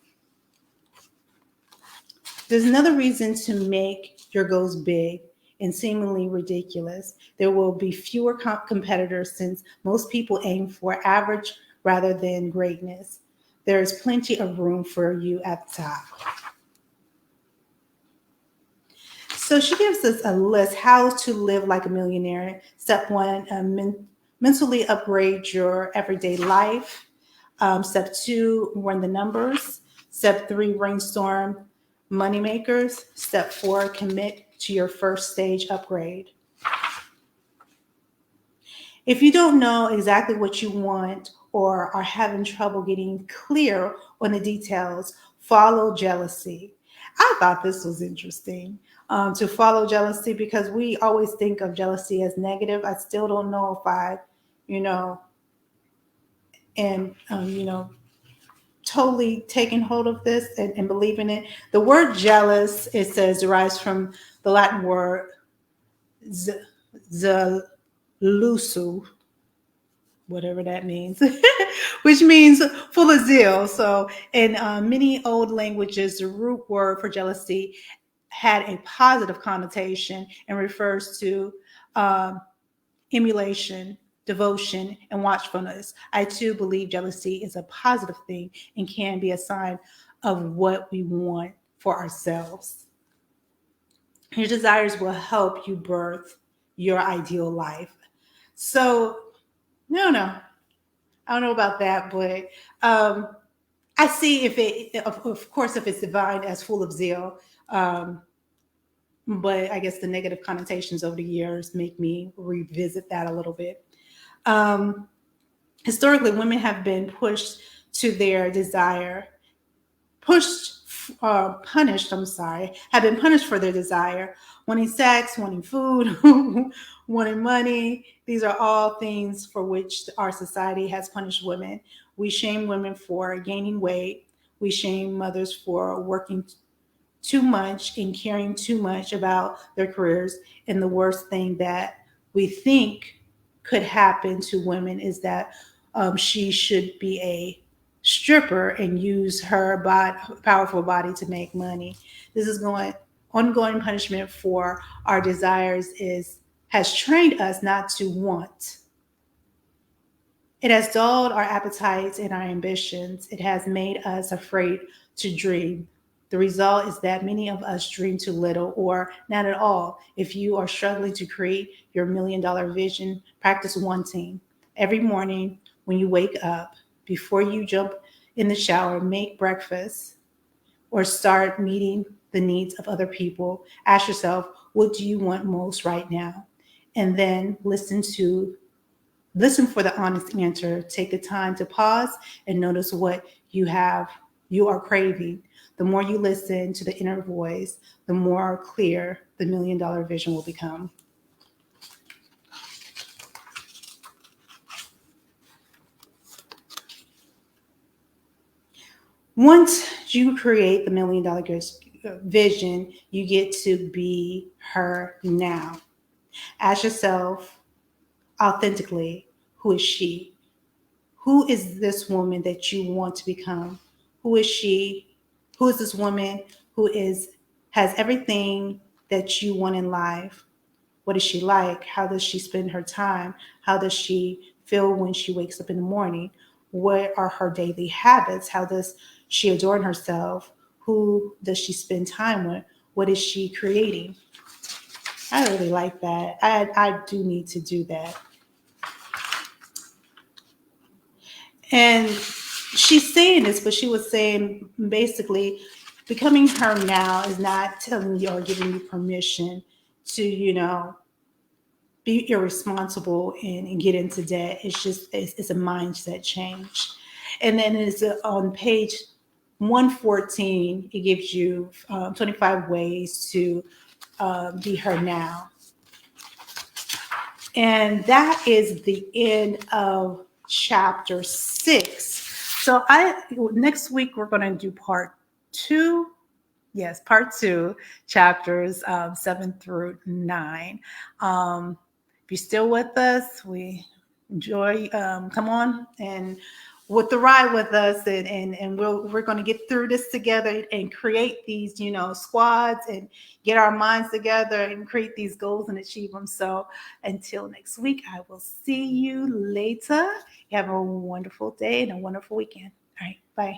There's another reason to make your goals big and seemingly ridiculous. There will be fewer competitors since most people aim for average rather than greatness. There is plenty of room for you at the top. So she gives us a list how to live like a millionaire. Step one, mentally upgrade your everyday life. Step two, run the numbers. Step three, brainstorm Moneymakers, step 4, commit to your first stage upgrade. If you don't know exactly what you want or are having trouble getting clear on the details, follow jealousy. I thought this was interesting, to follow jealousy, because we always think of jealousy as negative. I still don't know if I, you know, am, totally taking hold of this and believing it. The word jealous, it says, derives from the Latin word zelusu, whatever that means, which means full of zeal. So, in many old languages, the root word for jealousy had a positive connotation and refers to um, emulation, devotion, and watchfulness. I too believe jealousy is a positive thing and can be a sign of what we want for ourselves. Your desires will help you birth your ideal life. So, no, I don't know about that, but um, I see if it, of course, if it's defined as full of zeal. But I guess the negative connotations over the years make me revisit that a little bit. Um, Historically, women have been pushed to their desire, punished, I'm sorry, have been punished for their desire, wanting sex, wanting food, wanting money. These are all things for which our society has punished women. We shame women for gaining weight. We shame mothers for working too much and caring too much about their careers. And the worst thing that we think could happen to women is that she should be a stripper and use her powerful body to make money. This is going ongoing punishment for our desires is has trained us not to want. It has dulled our appetites and our ambitions. It has made us afraid to dream. The result is that many of us dream too little or not at all. If you are struggling to create your $1 million vision, practice wanting. Every morning when you wake up, before you jump in the shower, make breakfast, or start meeting the needs of other people, ask yourself, what do you want most right now? And then listen for the honest answer. Take the time to pause and notice what you are craving. The more you listen to the inner voice, the more clear the $1 million vision will become. Once you create the $1 million vision, you get to be her now. Ask yourself authentically, who is she? Who is this woman that you want to become? Who is she? Who is this woman who is has everything that you want in life? What is she like? How does she spend her time? How does she feel when she wakes up in the morning? What are her daily habits? How does she adorn herself? Who does she spend time with? What is she creating? I really like that. I do need to do that. And she's saying this, but she was saying basically becoming her now is not telling you or giving you permission to, be irresponsible and get into debt. It's just, it's a mindset change. And then it's on page 114, it gives you 25 ways to be her now. And that is the end of chapter 6. So next week we're going to do part 2. Yes, part 2, chapters 7 through 9. If you're still with us, we enjoy. Come on and with the ride with us, and we're going to get through this together and create these, squads and get our minds together and create these goals and achieve them. So until next week, I will see you later. You have a wonderful day and a wonderful weekend. All right, bye.